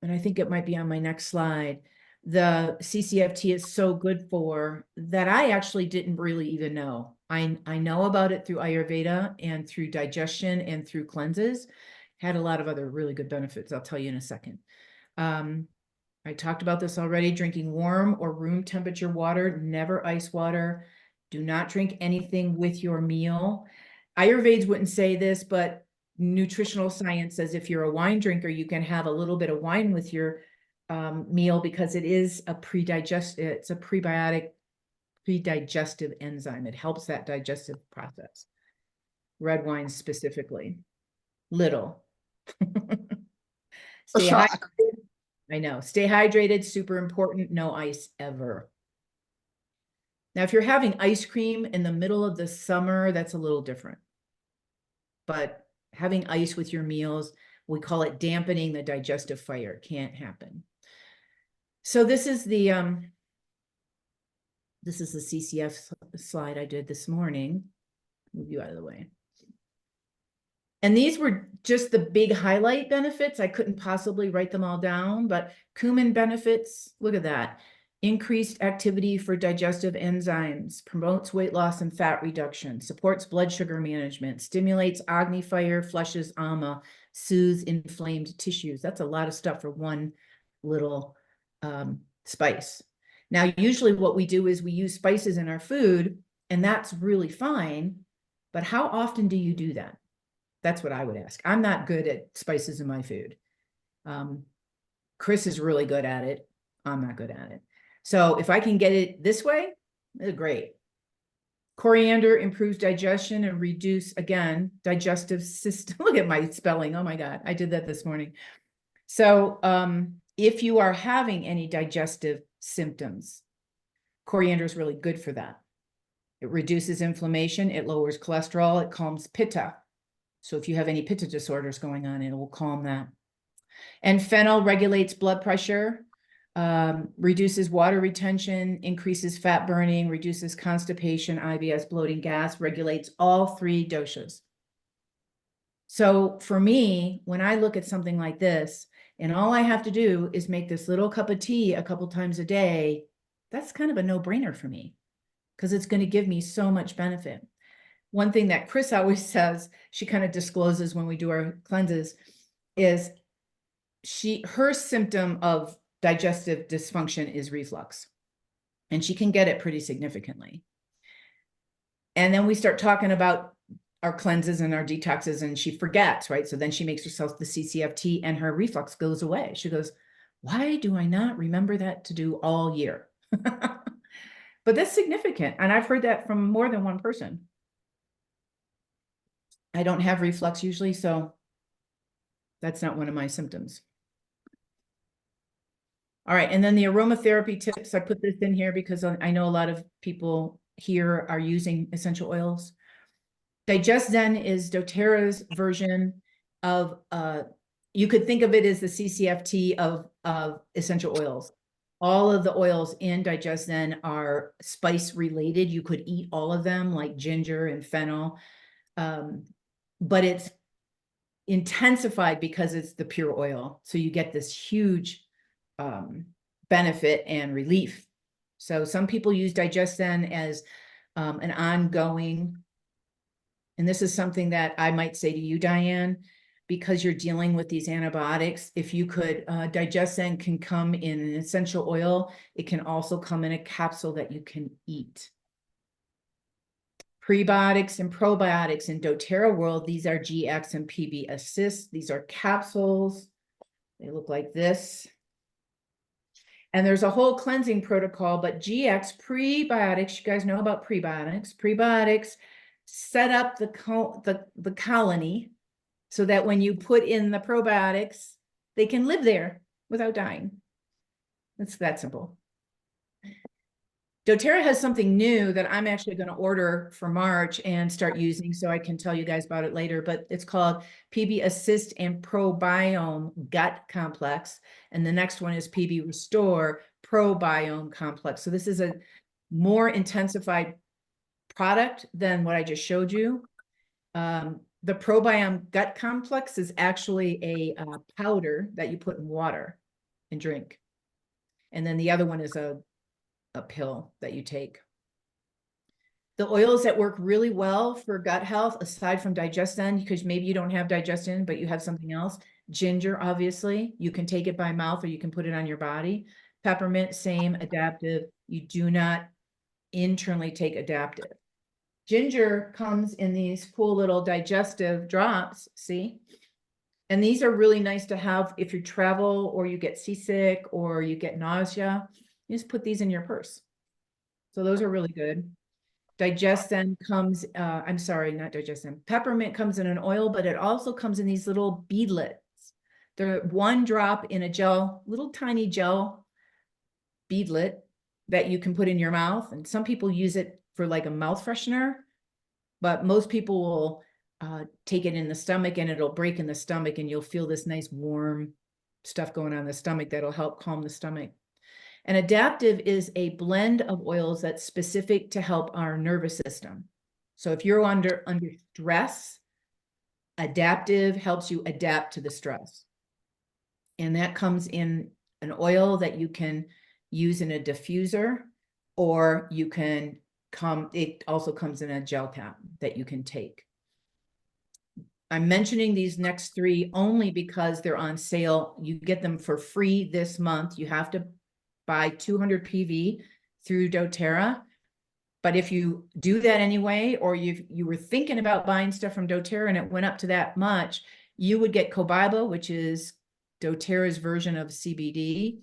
and I think it might be on my next slide, the CCFT is so good for that I actually didn't really even know. I know about it through Ayurveda and through digestion and through cleanses. Had a lot of other really good benefits. I'll tell you in a second. I talked about this already, drinking warm or room temperature water, never ice water. Do not drink anything with your meal. Ayurveds wouldn't say this, but nutritional science says if you're a wine drinker, you can have a little bit of wine with your meal because it is a it's a predigestive enzyme. It helps that digestive process. Red wine specifically. Little. A Stay shock. hydrated. I know. Stay hydrated, super important. No ice ever. Now, if you're having ice cream in the middle of the summer, that's a little different. But having ice with your meals, we call it dampening the digestive fire. Can't happen. So this is the CCF slide I did this morning. Move you out of the way. And these were just the big highlight benefits. I couldn't possibly write them all down, but cumin benefits, look at that. Increased activity for digestive enzymes, promotes weight loss and fat reduction, supports blood sugar management, stimulates Agni fire, flushes ama, soothes inflamed tissues. That's a lot of stuff for one little spice. Now, usually what we do is we use spices in our food, and that's really fine. But how often do you do that? That's what I would ask. I'm not good at spices in my food. Chris is really good at it. I'm not good at it. So if I can get it this way, it's great. Coriander improves digestion and reduce, again, digestive system. Look at my spelling. Oh my God, I did that this morning. So if you are having any digestive symptoms, coriander is really good for that. It reduces inflammation. It lowers cholesterol. It calms pitta. So if you have any pitta disorders going on, it will calm that. And fennel regulates blood pressure, reduces water retention, increases fat burning, reduces constipation, IBS, bloating, gas, regulates all three doshas. So for me, when I look at something like this, and all I have to do is make this little cup of tea a couple times a day, that's kind of a no-brainer for me because it's going to give me so much benefit. One thing that Chris always says, she kind of discloses when we do our cleanses, is her symptom of digestive dysfunction is reflux. And she can get it pretty significantly. And then we start talking about our cleanses and our detoxes, and she forgets, right? So then she makes herself the CCFT and her reflux goes away. She goes, why do I not remember that to do all year? But that's significant. And I've heard that from more than one person. I don't have reflux usually, so that's not one of my symptoms. All right, and then the aromatherapy tips, I put this in here because I know a lot of people here are using essential oils. Digestion is doTERRA's version of, you could think of it as the CCFT of essential oils. All of the oils in Digestion are spice related. You could eat all of them, like ginger and fennel. But it's intensified because it's the pure oil. So you get this huge benefit and relief. So some people use Digestion as an ongoing, and this is something that I might say to you, Diane, because you're dealing with these antibiotics. If you could, Digestion can come in an essential oil. It can also come in a capsule that you can eat. Prebiotics and probiotics in doTERRA world, these are GX and PB Assist. These are capsules. They look like this. And there's a whole cleansing protocol, but GX prebiotics, you guys know about prebiotics. Prebiotics set up the colony so that when you put in the probiotics, they can live there without dying. It's that simple. doTERRA has something new that I'm actually going to order for March and start using, so I can tell you guys about it later, but it's called PB Assist and Probiome Gut Complex. And the next one is PB Restore Probiome Complex. So this is a more intensified product than what I just showed you. The Probiome Gut Complex is actually a powder that you put in water and drink. And then the other one is a pill that you take. The oils that work really well for gut health, aside from Digestion, because maybe you don't have Digestion, but you have something else. Ginger, obviously, you can take it by mouth or you can put it on your body. Peppermint, same, adaptive. You do not internally take adaptive. Ginger comes in these cool little digestive drops, see? And these are really nice to have if you travel or you get seasick or you get nausea. You just put these in your purse. So those are really good. Digestion comes, I'm sorry, not Digestion. Peppermint comes in an oil, but it also comes in these little beadlets. They're one drop in a gel, little tiny gel beadlet that you can put in your mouth. And some people use it for like a mouth freshener, but most people will take it in the stomach and it'll break in the stomach and you'll feel this nice warm stuff going on in the stomach that'll help calm the stomach. And adaptive is a blend of oils that's specific to help our nervous system. So if you're under stress, adaptive helps you adapt to the stress. And that comes in an oil that you can use in a diffuser, or you can it also comes in a gel cap that you can take. I'm mentioning these next three only because they're on sale. You get them for free this month. You have to buy 200 PV through doTERRA. But if you do that anyway, or you were thinking about buying stuff from doTERRA and it went up to that much, you would get Cobiba, which is doTERRA's version of CBD,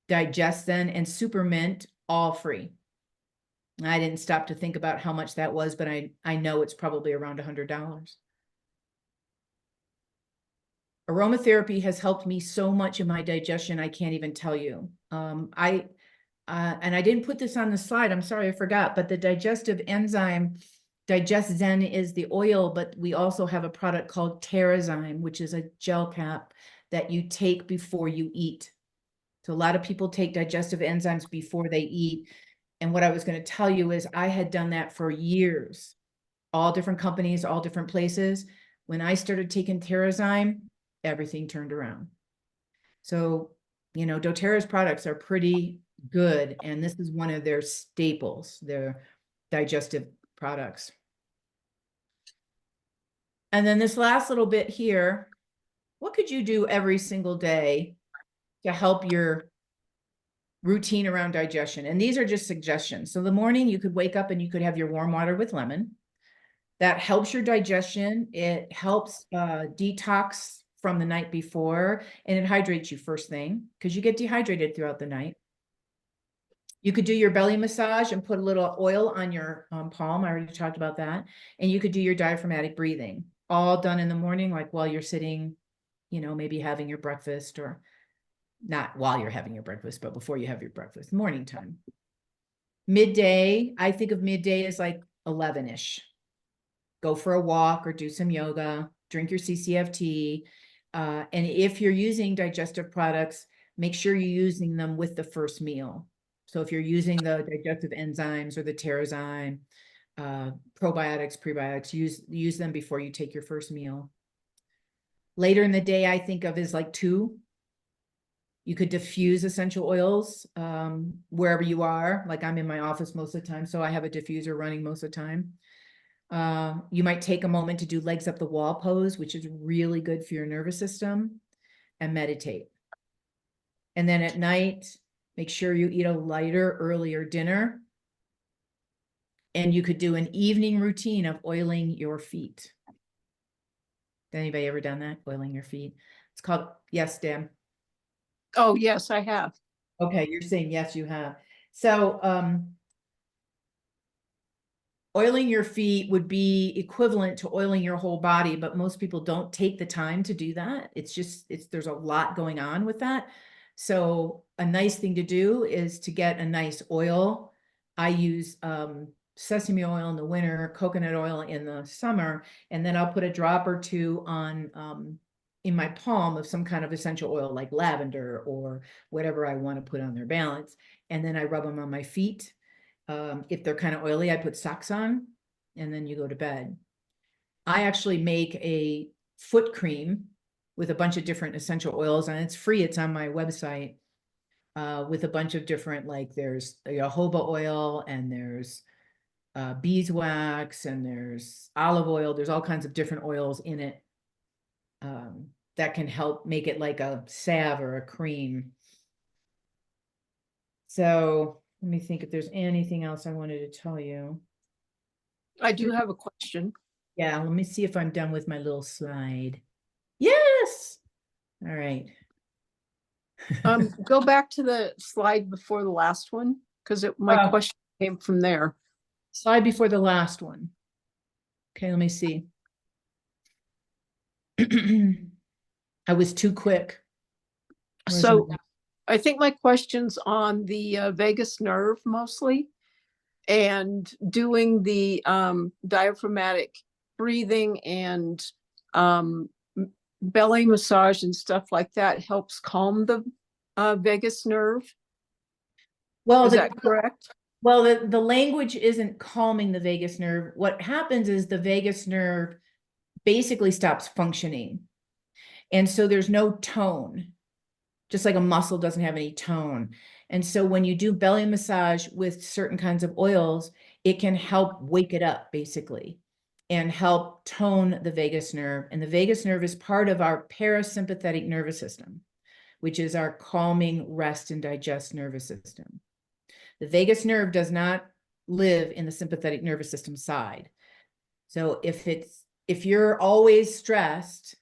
Digestion, and Supermint, all free. I didn't stop to think about how much that was, but I know it's probably around $100. Aromatherapy has helped me so much in my digestion, I can't even tell you. And I didn't put this on the slide, I'm sorry, I forgot, but the digestive enzyme, Digestion is the oil, but we also have a product called TerraZyme, which is a gel cap that you take before you eat. So a lot of people take digestive enzymes before they eat. And what I was going to tell you is I had done that for years, all different companies, all different places. When I started taking TerraZyme, everything turned around. So, you know, doTERRA's products are pretty good. And this is one of their staples, their digestive products. And then this last little bit here, what could you do every single day to help your routine around digestion? And these are just suggestions. So the morning you could wake up and you could have your warm water with lemon. That helps your digestion. It helps detox from the night before, and it hydrates you first thing because you get dehydrated throughout the night. You could do your belly massage and put a little oil on your palm. I already talked about that. And you could do your diaphragmatic breathing, all done in the morning, like while you're sitting, you know, maybe having your breakfast, or not while you're having your breakfast, but before you have your breakfast, morning time. Midday, I think of midday as like 11-ish. go for a walk or do some yoga, drink your CCFT. And if you're using digestive products, make sure you're using them with the first meal. So if you're using the digestive enzymes or the Terrazyme, probiotics, prebiotics, use them before you take your first meal. Later in the day, I think of as like 2. You could diffuse essential oils wherever you are. Like I'm in my office most of the time, so I have a diffuser running most of the time. You might take a moment to do legs up the wall pose, which is really good for your nervous system, and meditate. And then at night, make sure you eat a lighter, earlier dinner. And you could do an evening routine of oiling your feet. Anybody ever done that? Oiling your feet? It's called, yes, Dan. Oh, yes, I have. Okay, you're saying yes, you have. So oiling your feet would be equivalent to oiling your whole body, but most people don't take the time to do that. There's a lot going on with that. So a nice thing to do is to get a nice oil. I use sesame oil in the winter, coconut oil in the summer, and then I'll put a drop or 2 on in my palm of some kind of essential oil like lavender or whatever I want to put on their balance. And then I rub them on my feet. If they're kind of oily, I put socks on, and then you go to bed. I actually make a foot cream with a bunch of different essential oils, and it's free. It's on my website with a bunch of different, like there's jojoba oil, and there's beeswax, and there's olive oil. There's all kinds of different oils in it that can help make it like a salve or a cream. So let me think if there's anything else I wanted to tell you. I do have a question. Yeah, let me see if I'm done with my little slide. Yes. All right. Go back to the slide before the last one, because my question came from there. Slide before the last one. Okay, let me see. I was too quick. So I think my question's on the vagus nerve mostly, and doing the diaphragmatic breathing and belly massage and stuff like that helps calm the vagus nerve. Well, Is that correct? Well, the language isn't calming the vagus nerve. What happens is the vagus nerve basically stops functioning. And so there's no tone, just like a muscle doesn't have any tone. And so when you do belly massage with certain kinds of oils, it can help wake it up basically and help tone the vagus nerve. And the vagus nerve is part of our parasympathetic nervous system, which is our calming, rest, and digest nervous system. The vagus nerve does not live in the sympathetic nervous system side. So if you're always stressed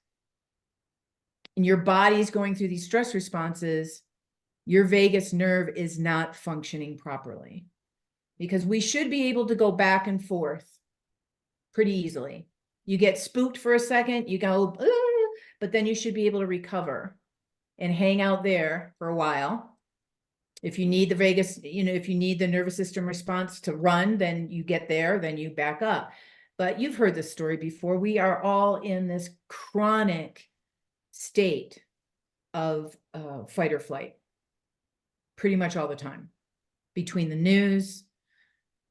and your body's going through these stress responses, your vagus nerve is not functioning properly, because we should be able to go back and forth pretty easily. You get spooked for a second, you go, but then you should be able to recover and hang out there for a while. If you need the vagus, if you need the nervous system response to run, then you get there, then you back up. But you've heard this story before. We are all in this chronic state of fight or flight pretty much all the time, between the news,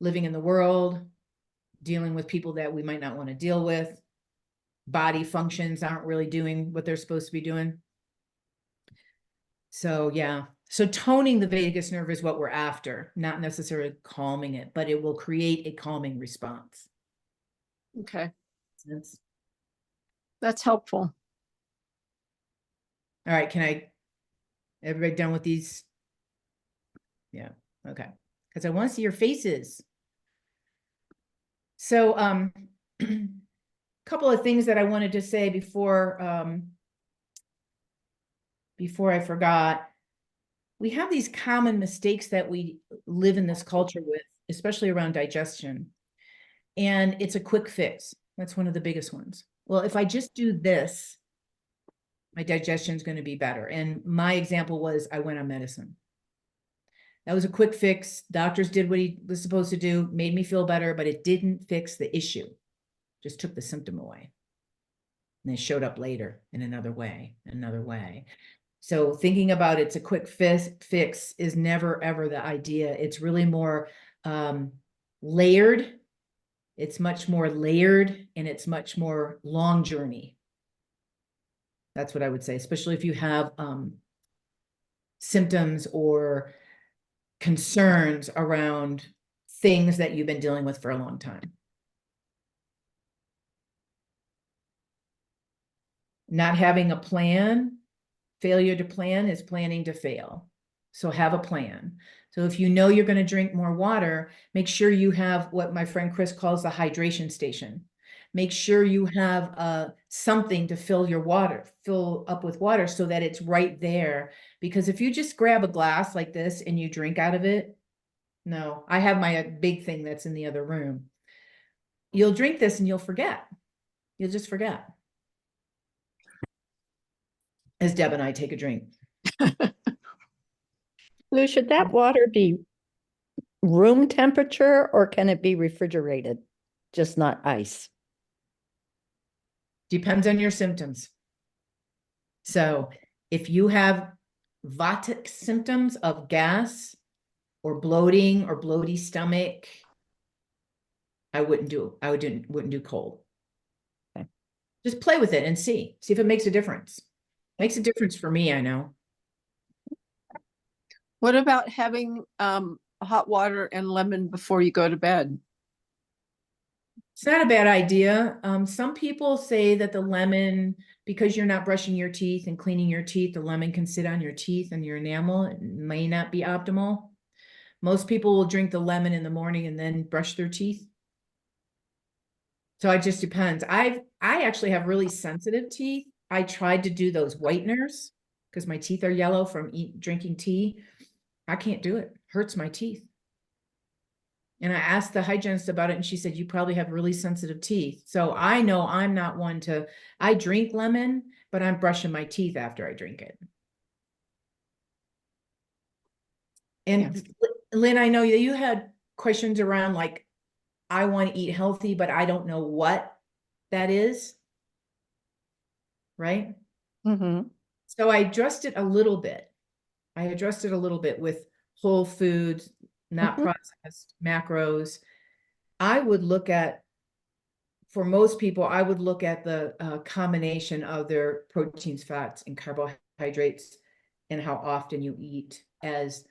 living in the world, dealing with people that we might not want to deal with. Body functions aren't really doing what they're supposed to be doing. So yeah, so toning the vagus nerve is what we're after, not necessarily calming it, but it will create a calming response. Okay. That's helpful. All right, everybody done with these? Yeah, okay. Because I want to see your faces. So couple of things that I wanted to say before I forgot. We have these common mistakes that we live in this culture with, especially around digestion. And it's a quick fix. That's one of the biggest ones. Well, if I just do this, my digestion is going to be better. And my example was I went on medicine. That was a quick fix. Doctors did what he was supposed to do, made me feel better, but it didn't fix the issue. just took the symptom away. And they showed up later in another way, another way. So thinking about it's a quick fix is never, ever the idea. It's really more layered. It's much more layered, and it's much more long journey. That's what I would say, especially if you have symptoms or concerns around things that you've been dealing with for a long time. Not having a plan, failure to plan is planning to fail. So have a plan. So if you know you're going to drink more water, make sure you have what my friend Chris calls the hydration station. Make sure you have something to fill up with water so that it's right there. Because if you just grab a glass like this and you drink out of it, no, I have my big thing that's in the other room. You'll drink this and you'll forget. You'll just forget. As Deb and I take a drink. Lou, should that water be room temperature or can it be refrigerated? Just not ice? Depends on your symptoms. So if you have vatic symptoms of gas or bloating or bloaty stomach, I wouldn't do cold. Okay. Just play with it and see if it makes a difference. Makes a difference for me, I know. What about having hot water and lemon before you go to bed? It's not a bad idea. Some people say that the lemon, because you're not brushing your teeth and cleaning your teeth, the lemon can sit on your teeth and your enamel. It may not be optimal. Most people will drink the lemon in the morning and then brush their teeth. So it just depends. I actually have really sensitive teeth. I tried to do those whiteners because my teeth are yellow from drinking tea. I can't do it. Hurts my teeth. And I asked the hygienist about it and she said, you probably have really sensitive teeth. So I know I'm not one I drink lemon, but I'm brushing my teeth after I drink it. And Lynn, I know you had questions around like, I want to eat healthy, but I don't know what that is. Right? Mm-hmm. So I addressed it a little bit. With whole foods, not processed, macros. I would look at, for most people, I would look at the combination of their proteins, fats, and carbohydrates and how often you eat as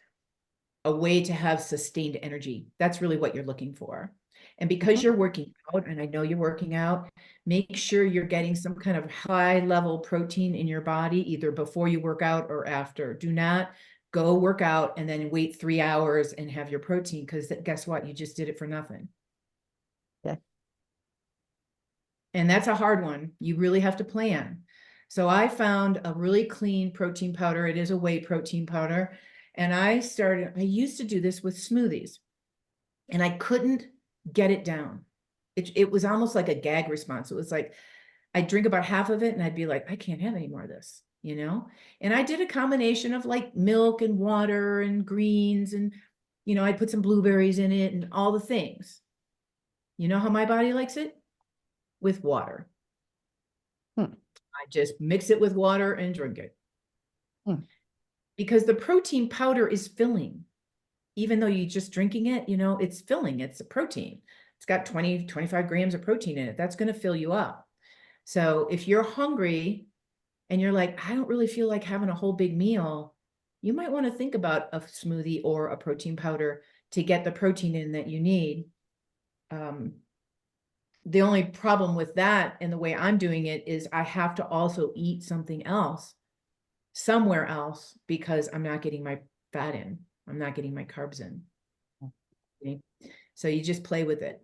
a way to have sustained energy. That's really what you're looking for. And because you're working out, and I know you're working out, make sure you're getting some kind of high level protein in your body, either before you work out or after. Do not go work out and then wait 3 hours and have your protein, because guess what? You just did it for nothing. Okay. And that's a hard one. You really have to plan. So I found a really clean protein powder. It is a whey protein powder. And I used to do this with smoothies and I couldn't get it down. It was almost like a gag response. It was like, I'd drink about half of it and I'd be like, I can't have any more of this, And I did a combination of like milk and water and greens and, I'd put some blueberries in it and all the things. You know how my body likes it? With water. I just mix it with water and drink it. Because the protein powder is filling. Even though you're just drinking it, it's filling. It's a protein. It's got 20, 25 grams of protein in it. That's going to fill you up. So if you're hungry and you're like, I don't really feel like having a whole big meal, you might want to think about a smoothie or a protein powder to get the protein in that you need. The only problem with that and the way I'm doing it is I have to also eat something else somewhere else because I'm not getting my fat in. I'm not getting my carbs in. Okay? So you just play with it.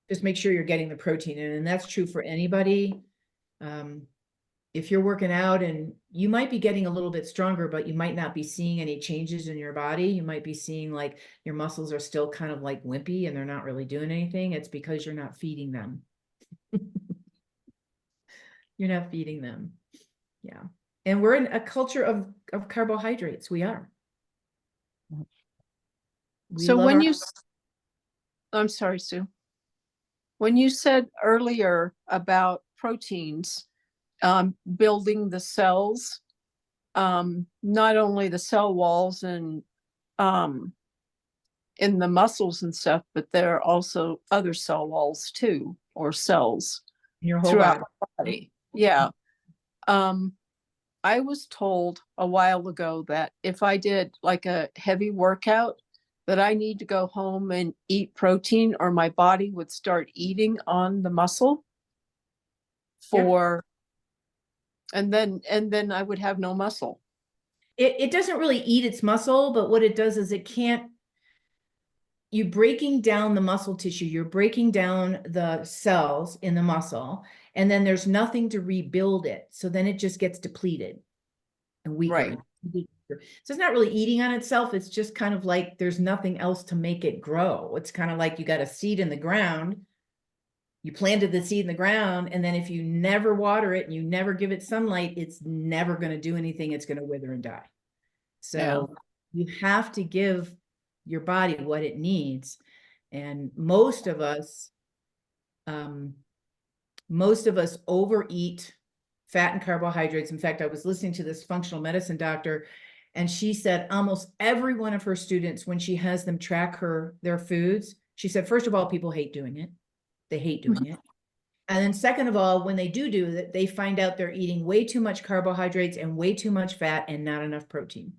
Just make sure you're getting the protein in. And that's true for anybody. If you're working out and you might be getting a little bit stronger, but you might not be seeing any changes in your body. You might be seeing like your muscles are still kind of like wimpy and they're not really doing anything. It's because you're not feeding them. You're not feeding them. Yeah. And we're in a culture of carbohydrates. We are. So when I'm sorry, Sue. When you said earlier about proteins, building the cells, not only the cell walls and in the muscles and stuff, but there are also other cell walls too, or cells Your whole throughout body. the body. Yeah. I was told a while ago that if I did like a heavy workout, that I need to go home and eat protein or my body would start eating on the muscle for, and then I would have no muscle. It doesn't really eat its muscle, but what it does is it can't, you breaking down the muscle tissue, you're breaking down the cells in the muscle, and then there's nothing to rebuild it. So then it just gets depleted and weaker. Right. So it's not really eating on itself. It's just kind of like there's nothing else to make it grow. It's kind of like you got a seed in the ground. You planted the seed in the ground, and then if you never water it and you never give it sunlight, it's never going to do anything. It's going to wither and die. So you have to give your body what it needs. And most of us overeat fat and carbohydrates. In fact, I was listening to this functional medicine doctor, and she said almost every one of her students, when she has them track their foods, she said, first of all, people hate doing it. They hate doing it. And then second of all, when they do it, they find out they're eating way too much carbohydrates and way too much fat and not enough protein.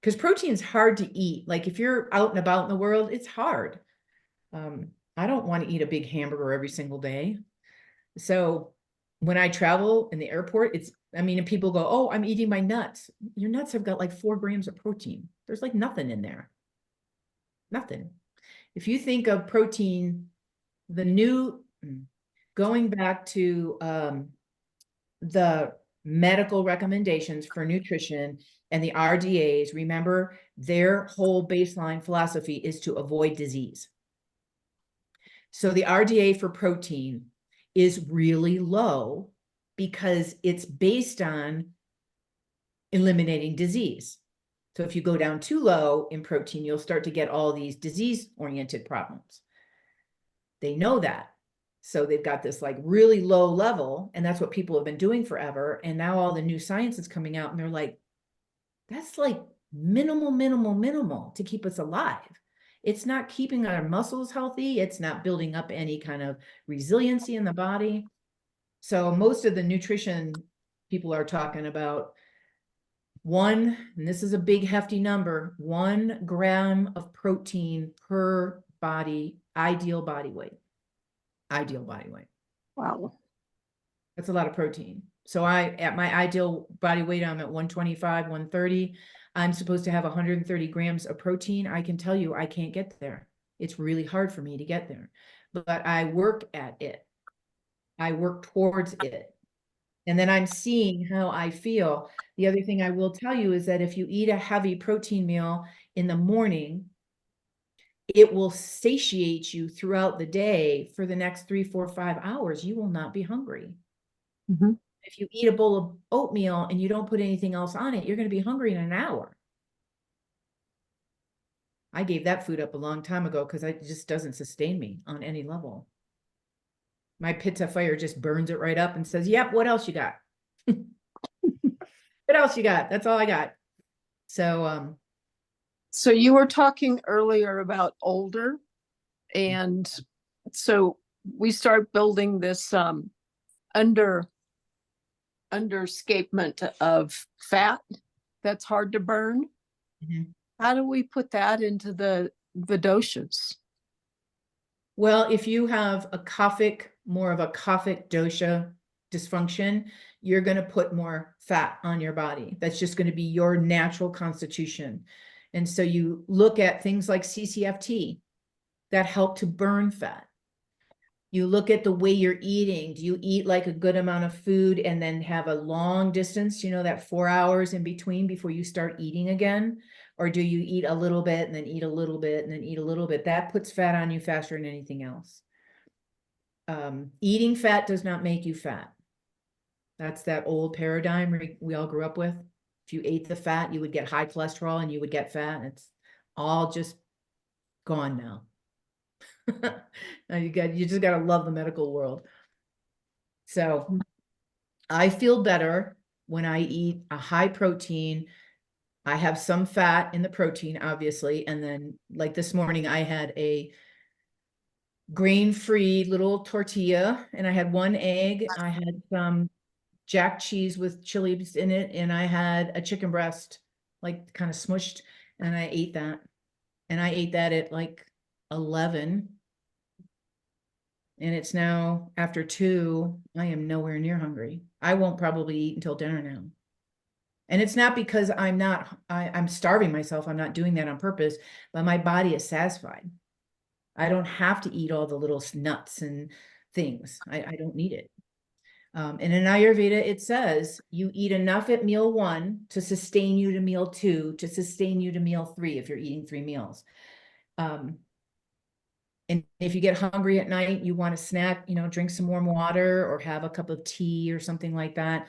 Because protein is hard to eat. Like if you're out and about in the world, it's hard. I don't want to eat a big hamburger every single day. So when I travel in the airport, and people go, oh, I'm eating my nuts. Your nuts have got like 4 grams of protein. There's like nothing in there. Nothing. If you think of protein, going back to the medical recommendations for nutrition and the RDAs, remember their whole baseline philosophy is to avoid disease. So the RDA for protein is really low because it's based on eliminating disease. So if you go down too low in protein, you'll start to get all these disease-oriented problems. They know that. So they've got this like really low level, and that's what people have been doing forever. And now all the new science is coming out and they're like, that's like minimal to keep us alive. It's not keeping our muscles healthy. It's not building up any kind of resiliency in the body. So most of the nutrition people are talking about and this is a big hefty number, 1 gram of protein per body, ideal body weight. Ideal body weight. Wow. That's a lot of protein. So at my ideal body weight, I'm at 125, 130. I'm supposed to have 130 grams of protein. I can tell you, I can't get there. It's really hard for me to get there, but I work at it. I work towards it. And then I'm seeing how I feel. The other thing I will tell you is that if you eat a heavy protein meal in the morning, it will satiate you throughout the day for the next 3, 4, 5 hours. You will not be hungry. Mm-hmm. If you eat a bowl of oatmeal and you don't put anything else on it, you're going to be hungry in an hour. I gave that food up a long time ago because it just doesn't sustain me on any level. My Pitta fire just burns it right up and says, yep, what else you got? What else you got? That's all I got. So, So you were talking earlier about older, and so we start building this underscapement of fat that's hard to burn. Mhm. How do we put that into the doshas? Well, if you have more of a kaphic dosha dysfunction, you're going to put more fat on your body. That's just going to be your natural constitution. And so you look at things like CCFT that help to burn fat. You look at the way you're eating. Do you eat like a good amount of food and then have a long distance, that 4 hours in between before you start eating again? Or do you eat a little bit and then eat a little bit and then eat a little bit? That puts fat on you faster than anything else. Eating fat does not make you fat. That's that old paradigm we all grew up with. If you ate the fat, you would get high cholesterol and you would get fat. It's all just gone now. Now you just gotta love the medical world. So I feel better when I eat a high protein. I have some fat in the protein, obviously. And then like this morning, I had a grain-free little tortilla and I had 1 egg. I had some jack cheese with chilies in it, and I had a chicken breast, like kind of smushed, and I ate that. And I ate that at like 11. And it's now after 2. I am nowhere near hungry. I won't probably eat until dinner now. And it's not because I'm starving myself. I'm not doing that on purpose, but my body is satisfied. I don't have to eat all the little nuts and things. I don't need it. And in Ayurveda, it says you eat enough at meal 1 to sustain you to meal 2, to sustain you to meal 3 if you're eating 3 meals. And if you get hungry at night, you want a snack, drink some warm water or have a cup of tea or something like that.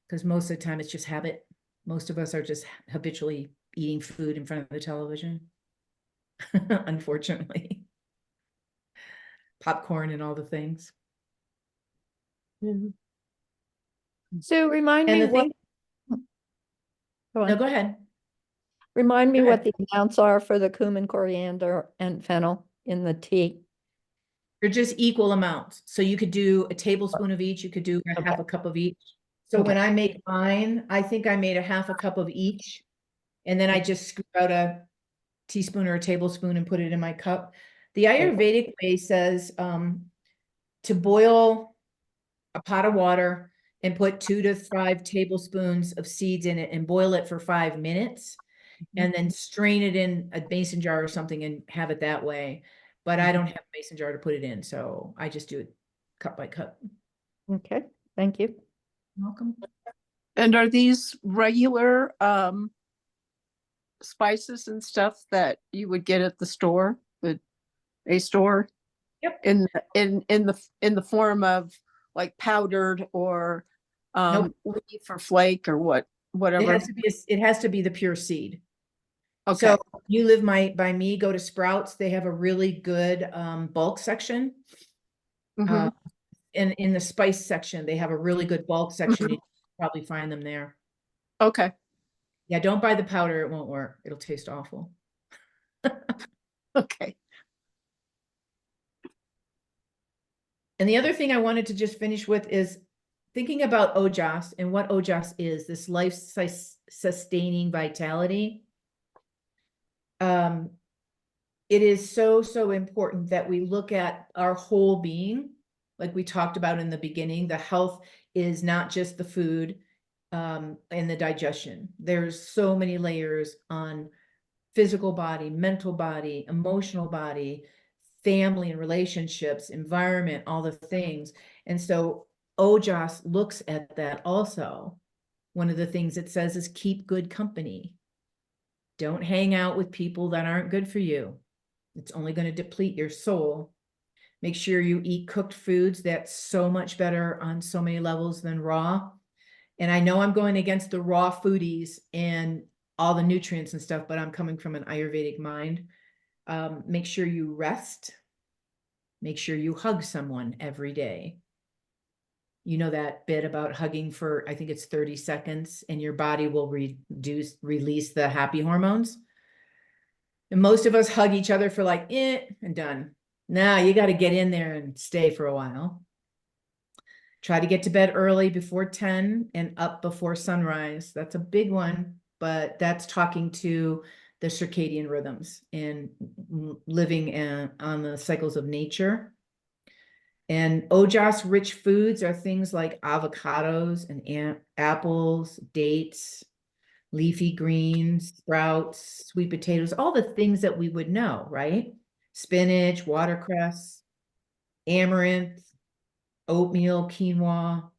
Because most of the time it's just habit. Most of us are just habitually eating food in front of the television. Unfortunately. Popcorn and all the things. So remind And me the what, thing, go no, on. go ahead. Remind me Go what ahead. the amounts are for the cumin, coriander, and fennel in the tea. They're just equal amounts. So you could do a tablespoon of each. You could do a half a cup of each. So when I make mine, I think I made a half a cup of each. And then I just scoop out a teaspoon or a tablespoon and put it in my cup. The Ayurvedic way says to boil a pot of water and put 2 to 5 tablespoons of seeds in it and boil it for 5 minutes. And then strain it in a mason jar or something and have it that way. But I don't have a mason jar to put it in, so I just do it cup by cup. Okay, thank you. Welcome. And are these regular spices and stuff that you would get at the store, a store? Yep. In the form of like powdered or Nope. leaf or flake or whatever. It has to be the pure seed. Okay. So you live by me, go to Sprouts. They have a really good bulk section. Mhm. In the spice section, they have a really good bulk section. You can probably find them there. Okay. Yeah, don't buy the powder. It won't work. It'll taste awful. Okay. And the other thing I wanted to just finish with is thinking about ojas and what ojas is, this life sustaining vitality. It is so important that we look at our whole being, like we talked about in the beginning. The health is not just the food and the digestion. There's so many layers on physical body, mental body, emotional body, family and relationships, environment, all the things. And so Ojas looks at that also. One of the things it says is keep good company. Don't hang out with people that aren't good for you. It's only going to deplete your soul. Make sure you eat cooked foods. That's so much better on so many levels than raw. And I know I'm going against the raw foodies and all the nutrients and stuff, but I'm coming from an Ayurvedic mind. Make sure you rest. Make sure you hug someone every day. You know that bit about hugging for, I think it's 30 seconds, and your body will release the happy hormones. And most of us hug each other for like, and done. Now you got to get in there and stay for a while. Try to get to bed early before 10 and up before sunrise. That's a big one, but that's talking to the circadian rhythms and living on the cycles of nature. And ojas rich foods are things like avocados and apples, dates, leafy greens, sprouts, sweet potatoes, all the things that we would know, right? Spinach, watercress, amaranth, oatmeal, quinoa.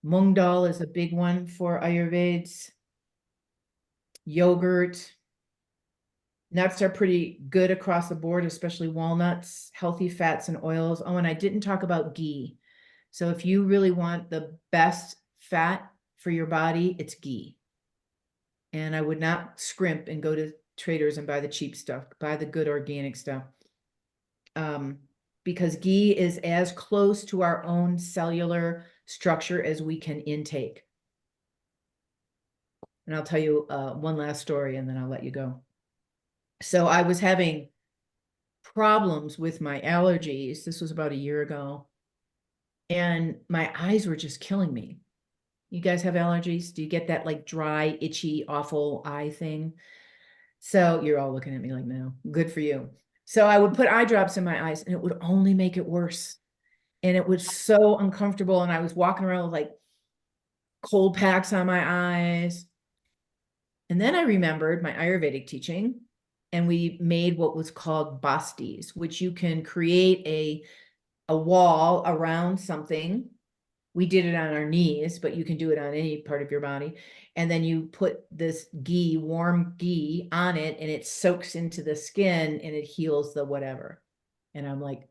Mung dal is a big one for Ayurveds. Yogurt. Nuts are pretty good across the board, especially walnuts, healthy fats and oils. Oh, and I didn't talk about ghee. So if you really want the best fat for your body, it's ghee. And I would not scrimp and go to traders and buy the cheap stuff. Buy the good organic stuff. Because ghee is as close to our own cellular structure as we can intake. And I'll tell you one last story and then I'll let you go. So I was having problems with my allergies. This was about a year ago. And my eyes were just killing me. You guys have allergies? Do you get that like dry, itchy, awful eye thing? So you're all looking at me like, no, good for you. So I would put eye drops in my eyes and it would only make it worse. And it was so uncomfortable. And I was walking around with like cold packs on my eyes. And then I remembered my Ayurvedic teaching, and we made what was called bastis, which you can create a wall around something. We did it on our knees, but you can do it on any part of your body. And then you put this ghee, warm ghee on it, and it soaks into the skin and it heals the whatever. And I'm like,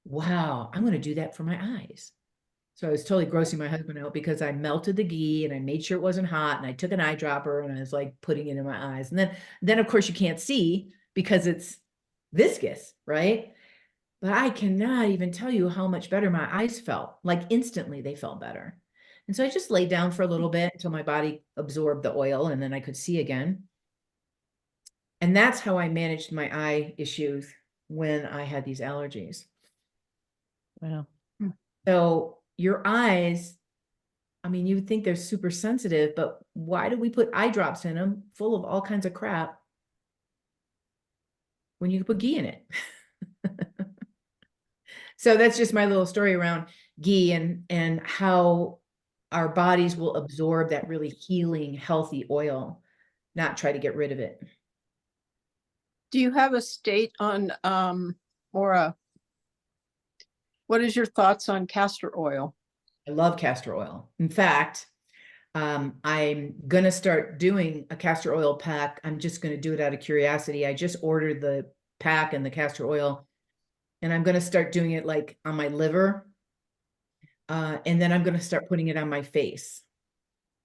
wow, I'm going to do that for my eyes. So I was totally grossing my husband out because I melted the ghee and I made sure it wasn't hot, and I took an eyedropper and I was like putting it in my eyes. And then of course you can't see because it's viscous, right? But I cannot even tell you how much better my eyes felt. Like instantly they felt better. And so I just laid down for a little bit until my body absorbed the oil and then I could see again. And that's how I managed my eye issues when I had these allergies. Wow. So your eyes, I mean, you would think they're super sensitive, but why do we put eye drops in them full of all kinds of crap when you can put ghee in it? So that's just my little story around ghee and how our bodies will absorb that really healing, healthy oil, not try to get rid of it. Do you have a state on, what is your thoughts on castor oil? I love castor oil. In fact, I'm going to start doing a castor oil pack. I'm just going to do it out of curiosity. I just ordered the pack and the castor oil, and I'm going to start doing it like on my liver. And then I'm going to start putting it on my face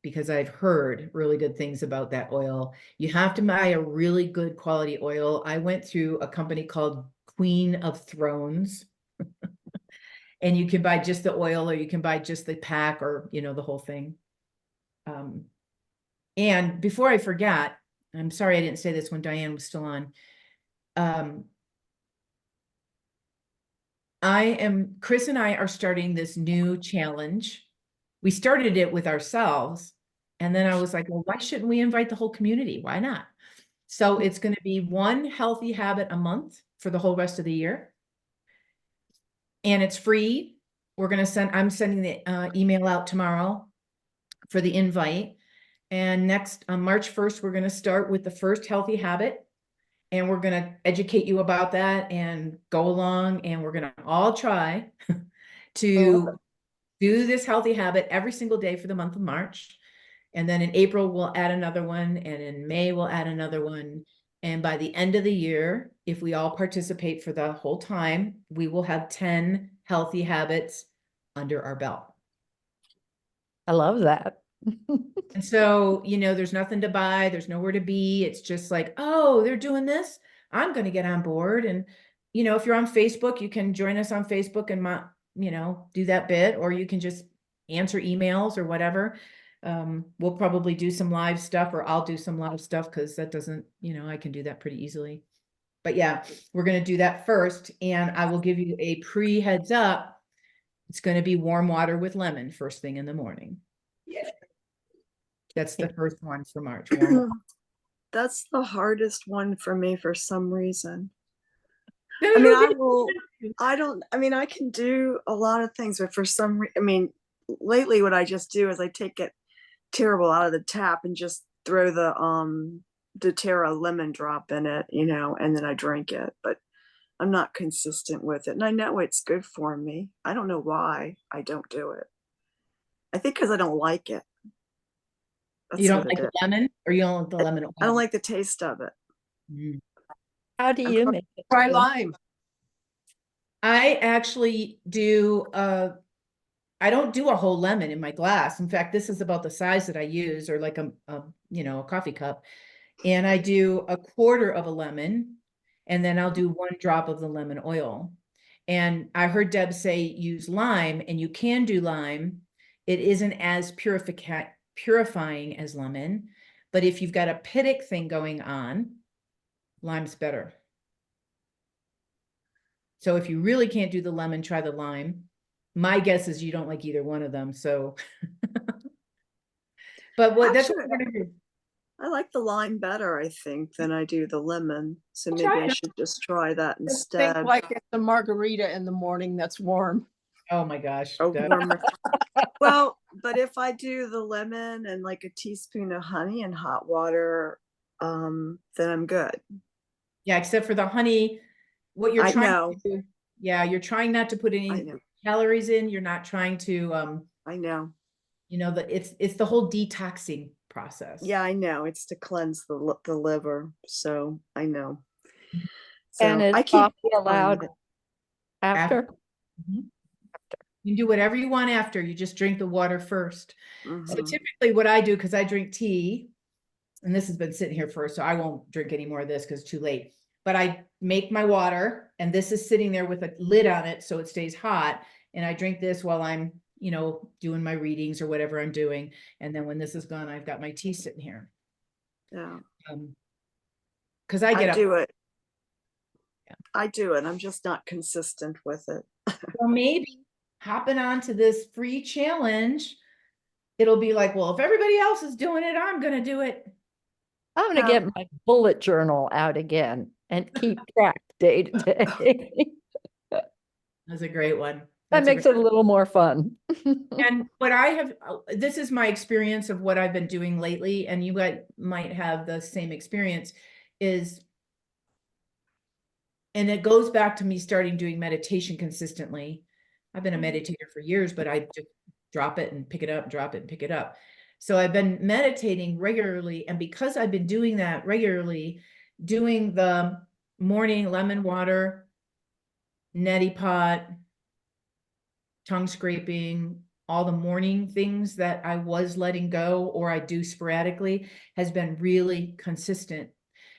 because I've heard really good things about that oil. You have to buy a really good quality oil. I went through a company called Queen of Thrones. And you can buy just the oil or you can buy just the pack or, you know, the whole thing. And before I forgot, I'm sorry I didn't say this when Diane was still on. Chris and I are starting this new challenge. We started it with ourselves. And then I was like, well, why shouldn't we invite the whole community? Why not? So it's going to be one healthy habit a month for the whole rest of the year. And it's free. I'm sending the email out tomorrow for the invite. And next on March 1st, we're going to start with the first healthy habit. And we're going to educate you about that and go along. And we're going to all try to do this healthy habit every single day for the month of March. And then in April, we'll add another one. And in May, we'll add another one. And by the end of the year, if we all participate for the whole time, we will have 10 healthy habits under our belt. I love that. And so, you know, there's nothing to buy. There's nowhere to be. It's just like, oh, they're doing this. I'm going to get on board. And, you know, if you're on Facebook, you can join us on Facebook and, you know, do that bit, or you can just answer emails or whatever. We'll probably do some live stuff, or I'll do some live stuff because that doesn't, you know, I can do that pretty easily. But yeah, we're going to do that first. And I will give you a heads up. It's going to be warm water with lemon first thing in the morning. Yeah. That's the first one for March. That's the hardest one for me for some reason. No, I mean, you're I can do a lot of things, but for some reason, I mean, lately what I just do is I take it terrible out of the tap and just throw the do-terra lemon drop in it, you know, and then I drink it. But I'm not consistent with it. And I know it's good for me. I don't know why I don't do it. I think because I don't like it. That's You don't what like it the is. lemon, or you don't like the lemon oil? I don't like the taste of it. Mm. How do you make it? Try lime. I actually do, I don't do a whole lemon in my glass. In fact, this is about the size that I use, or like you know, a coffee cup. And I do a quarter of a lemon, And then I'll do 1 drop of the lemon oil. And I heard Deb say use lime, and you can do lime. It isn't as purifying as lemon, but if you've got a pitic thing going on, lime's better. So if you really can't do the lemon, try the lime. My guess is you don't like either one of them, so. But that's what Actually, we're gonna do. I like the lime better, I think, than I do the lemon. So maybe Try I it. should just try that Just think instead. like it's a margarita in the morning that's warm. Oh my gosh. Oh, Deb. warmer. Well, but if I do the lemon and like a teaspoon of honey and hot water, then I'm good. Yeah, except for the honey, what you're I trying know. to do. Yeah, you're trying not to put I any know. calories in. You're not trying to, I know. you know, it's the whole detoxing process. Yeah, I know. It's to cleanse the liver. So I know. And So is I keep coffee trying allowed it. after? Mhm. You can do whatever you want after, you just drink the water first. So Mhm. typically what I do, because I drink tea, and this has been sitting here first, so I won't drink any more of this because it's too late. But I make my water, and this is sitting there with a lid on it so it stays hot. And I drink this while I'm, you know, doing my readings or whatever I'm doing. And then when this is gone, I've got my tea sitting here. Yeah. Because I I get up. do it. Yeah. I do it. I'm just not consistent with it. Well, maybe hopping onto this free challenge, it'll be like, well, if everybody else is doing it, I'm gonna do it. I'm gonna Well, get my bullet journal out again and keep track day to day. That's a great one. That That's a makes it a little more fun. And what I have, this is my experience of what I've been doing lately, and you guys might have the same experience, is, and it goes back to me starting doing meditation consistently. I've been a meditator for years, but I just drop it and pick it up, drop it and pick it up. So I've been meditating regularly, and because I've been doing that regularly, doing the morning lemon water, neti pot, tongue scraping, all the morning things that I was letting go or I do sporadically has been really consistent.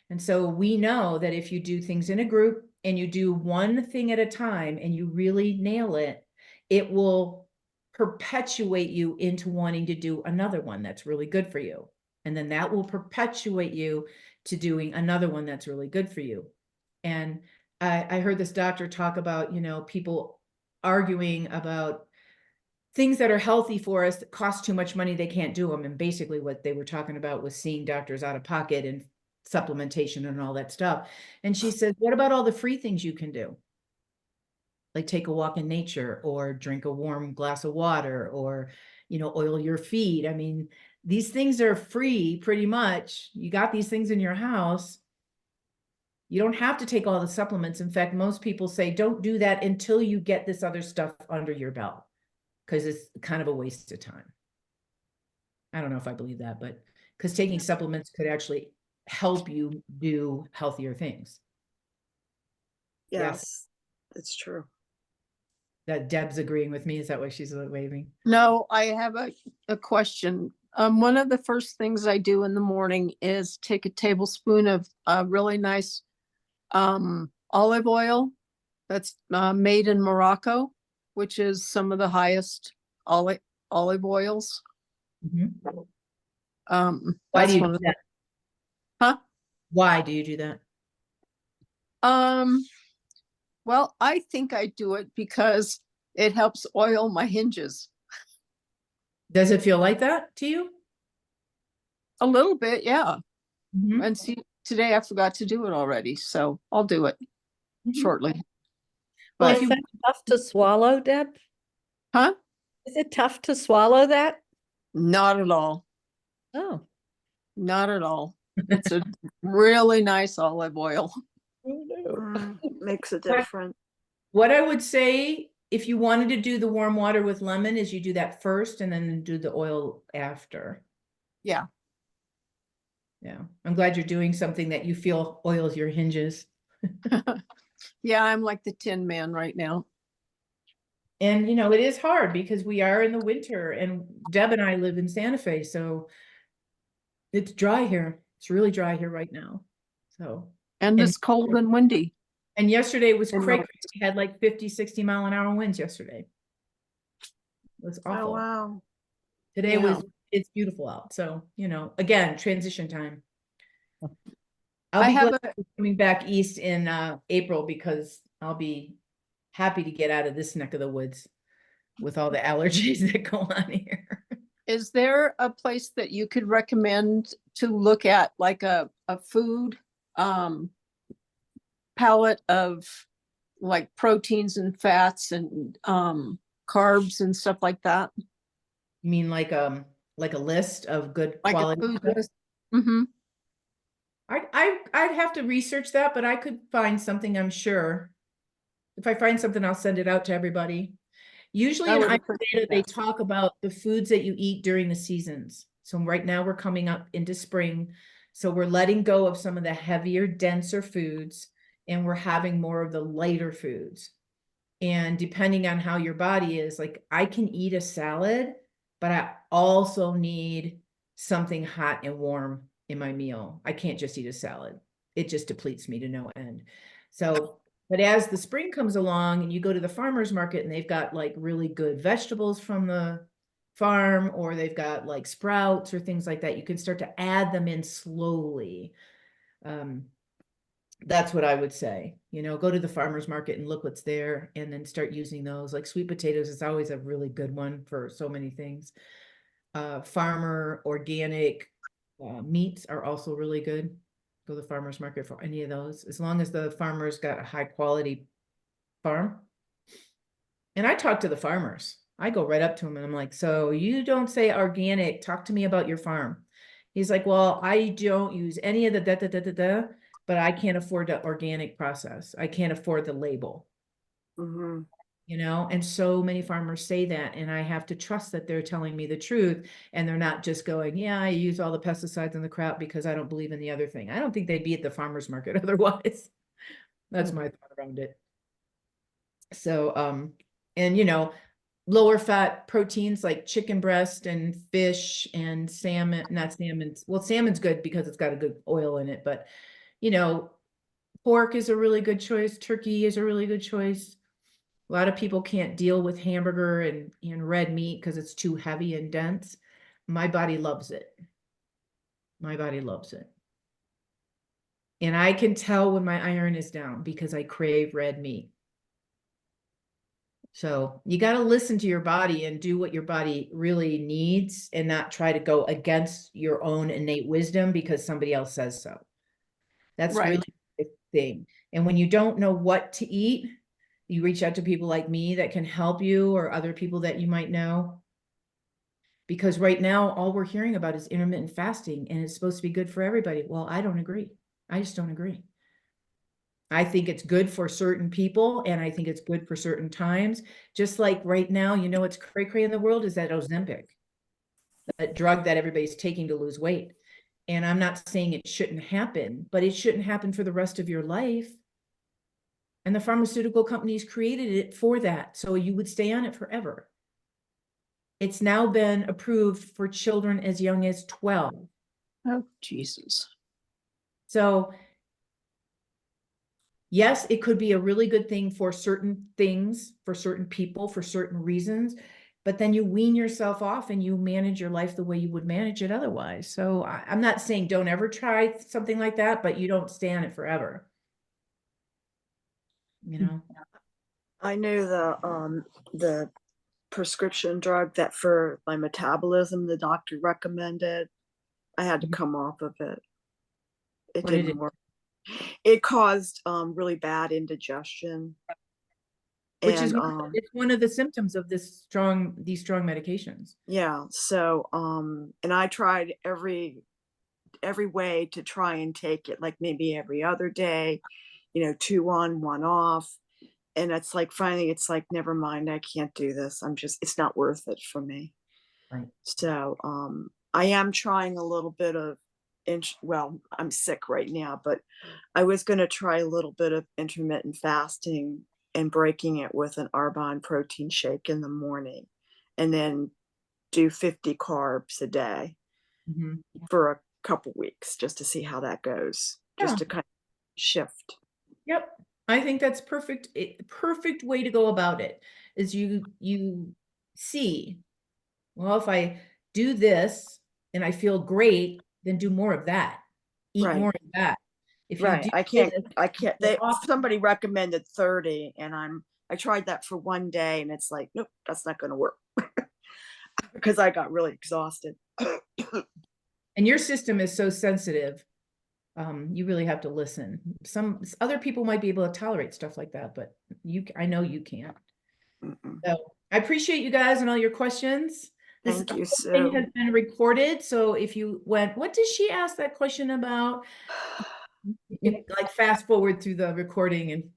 And so we know that if you do things in a group and you do one thing at a time and you really nail it, it will perpetuate you into wanting to do another one that's really good for you. And then that will perpetuate you to doing another one that's really good for you. And I heard this doctor talk about, you know, people arguing about things that are healthy for us that cost too much money, they can't do them. And basically what they were talking about was seeing doctors out of pocket and supplementation and all that stuff. And she said, what about all the free things you can do? Like take a walk in nature or drink a warm glass of water or, you know, oil your feet. I mean, these things are free pretty much. You got these things in your house. You don't have to take all the supplements. In fact, most people say, don't do that until you get this other stuff under your belt, because it's kind of a waste of time. I don't know if I believe that, but because taking supplements could actually help you do healthier things. yes, it's true. That Deb's agreeing with me. Is that why she's waving? No, I have a question. One of the first things I do in the morning is take a tablespoon of really nice olive oil that's made in Morocco, which is some of the highest olive oils. Mm-hmm. Why That's do you one do of that? Huh? Why do you do that? Well, I think I do it because it helps oil my hinges. Does it feel like that to you? A little bit, yeah. Mm-hmm. And see, today I forgot to do it already, so I'll do it shortly. Well, But if Is you, that tough to swallow, Deb? huh? Is it tough to swallow that? Not at all. Oh. Not at all. It's a really nice olive oil. Makes a What- difference. what I would say, if you wanted to do the warm water with lemon, is you do that first and then do the oil after. Yeah. Yeah. I'm glad you're doing something that you feel oils your hinges. Yeah, I'm like the Tin Man right now. And, you know, it is hard because we are in the winter and Deb and I live in Santa Fe, so it's dry here. It's really dry here right now. So, And this cold and windy. And yesterday was And cray. the- We had like 50, 60 mile an hour winds yesterday. It was Oh, awful. wow. Today Yeah. it's beautiful out. So, again, transition time. I'll I be have glad to be coming back east in April because I'll be happy to get out of this neck of the woods with all the allergies that go on here. Is there a place that you could recommend to look at, like a food palette of like proteins and fats and carbs and stuff like that? You mean like a list of good Like a quality food stuff? list? Mm-hmm. I'd have to research that, but I could find something, I'm sure. If I find something, I'll send it out to everybody. Usually I in would Ayurveda, appreciate they that. talk about the foods that you eat during the seasons. So right now we're coming up into spring. So we're letting go of some of the heavier, denser foods, and we're having more of the lighter foods. And depending on how your body is, like I can eat a salad, but I also need something hot and warm in my meal. I can't just eat a salad. It just depletes me to no end. So, but as the spring comes along and you go to the farmer's market and they've got like really good vegetables from the farm, or they've got like sprouts or things like that, you can start to add them in slowly. That's what I would say. Go to the farmer's market and look what's there and then start using those. Like sweet potatoes is always a really good one for so many things. Farmer organic meats are also really good. Go to the farmer's market for any of those, as long as the farmer's got a high quality farm. And I talk to the farmers. I go right up to them and I'm like, so you don't say organic, talk to me about your farm. He's like, well, I don't use any of the but I can't afford the organic process. I can't afford the label, Hmm. and so many farmers say that, and I have to trust that they're telling me the truth and they're not just going, yeah, I use all the pesticides in the crop because I don't believe in the other thing. I don't think they'd be at the farmer's market otherwise. That's my thought around it. So, and lower fat proteins like chicken breast and fish and salmon, not salmon. Well, salmon's good because it's got a good oil in it, but pork is a really good choice. Turkey is a really good choice. A lot of people can't deal with hamburger and red meat because it's too heavy and dense. My body loves it. My body loves it. And I can tell when my iron is down because I crave red meat. So you got to listen to your body and do what your body really needs and not try to go against your own innate wisdom because somebody else says so. That's Right. really the thing. And when you don't know what to eat, you reach out to people like me that can help you or other people that you might know. Because right now, all we're hearing about is intermittent fasting and it's supposed to be good for everybody. Well, I don't agree. I just don't agree. I think it's good for certain people and I think it's good for certain times. Just like right now, what's cray-cray in the world is that Ozempic, that drug that everybody's taking to lose weight. And I'm not saying it shouldn't happen, but it shouldn't happen for the rest of your life. And the pharmaceutical companies created it for that. So you would stay on it forever. It's now been approved for children as young as 12. Oh, Jesus. So yes, it could be a really good thing for certain things, for certain people, for certain reasons, but then you wean yourself off and you manage your life the way you would manage it otherwise. So I'm not saying don't ever try something like that, but you don't stay on it forever. I knew the prescription drug that for my metabolism the doctor recommended. I had to come off of it. It What did didn't it- work. It caused really bad indigestion. Which is And it's one of the symptoms of these strong medications. yeah, so and I tried every way to try and take it, like maybe every other day, 2 on, 1 off. And it's like finally it's like, never mind, I can't do this. It's not worth it for me. Right. So I am trying a little bit of well, I'm sick right now, but I was going to try a little bit of intermittent fasting and breaking it with an Arbonne protein shake in the morning, and then do 50 carbs a day Mhm. for a couple weeks just to see how that goes. Just Yeah. to kind of shift. Yep, I think that's perfect. Perfect way to go about it is you see, well, if I do this and I feel great, then do more of that. Eat Right. more of that. If you Right. do I can't, this, they, off- somebody recommended 30 and I tried that for one day and it's like, nope, that's not going to work because I got really exhausted. and your system is so sensitive. You really have to listen. Some other people might be able to tolerate stuff like that, but I know you can't. Mm-mm. So I appreciate you guys and all your questions. This Thank you, whole thing Sue. has been recorded, so if you went, what did she ask that question about? You can, like fast forward through the recording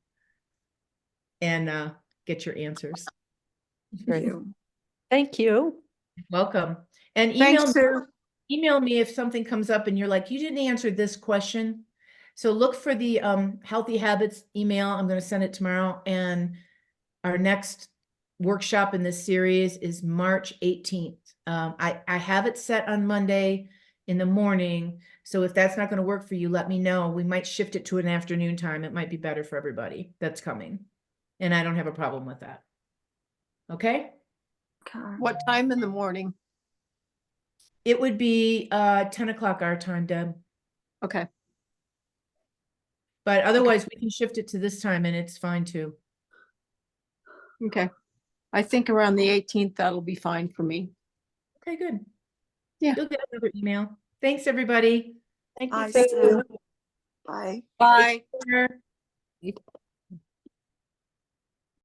and get your answers. Thank you. Thank you. Welcome. And Thanks, Sue. email me if something comes up and you're like, you didn't answer this question. So look for the healthy habits email. I'm going to send it tomorrow. And our next workshop in this series is March 18th. I have it set on Monday in the morning. So if that's not going to work for you, let me know. We might shift it to an afternoon time. It might be better for everybody that's coming. And I don't have a problem with that. Okay? Okay. What time in the morning? It would be 10 o'clock our time, Deb. Okay. But otherwise, we can shift it to this time and it's fine too. Okay. I think around the 18th, that'll be fine for me. Okay, good. Yeah. You'll get another email. Thanks, everybody. Thank Bye, you, Sue. Sue. Bye. Bye. Take care.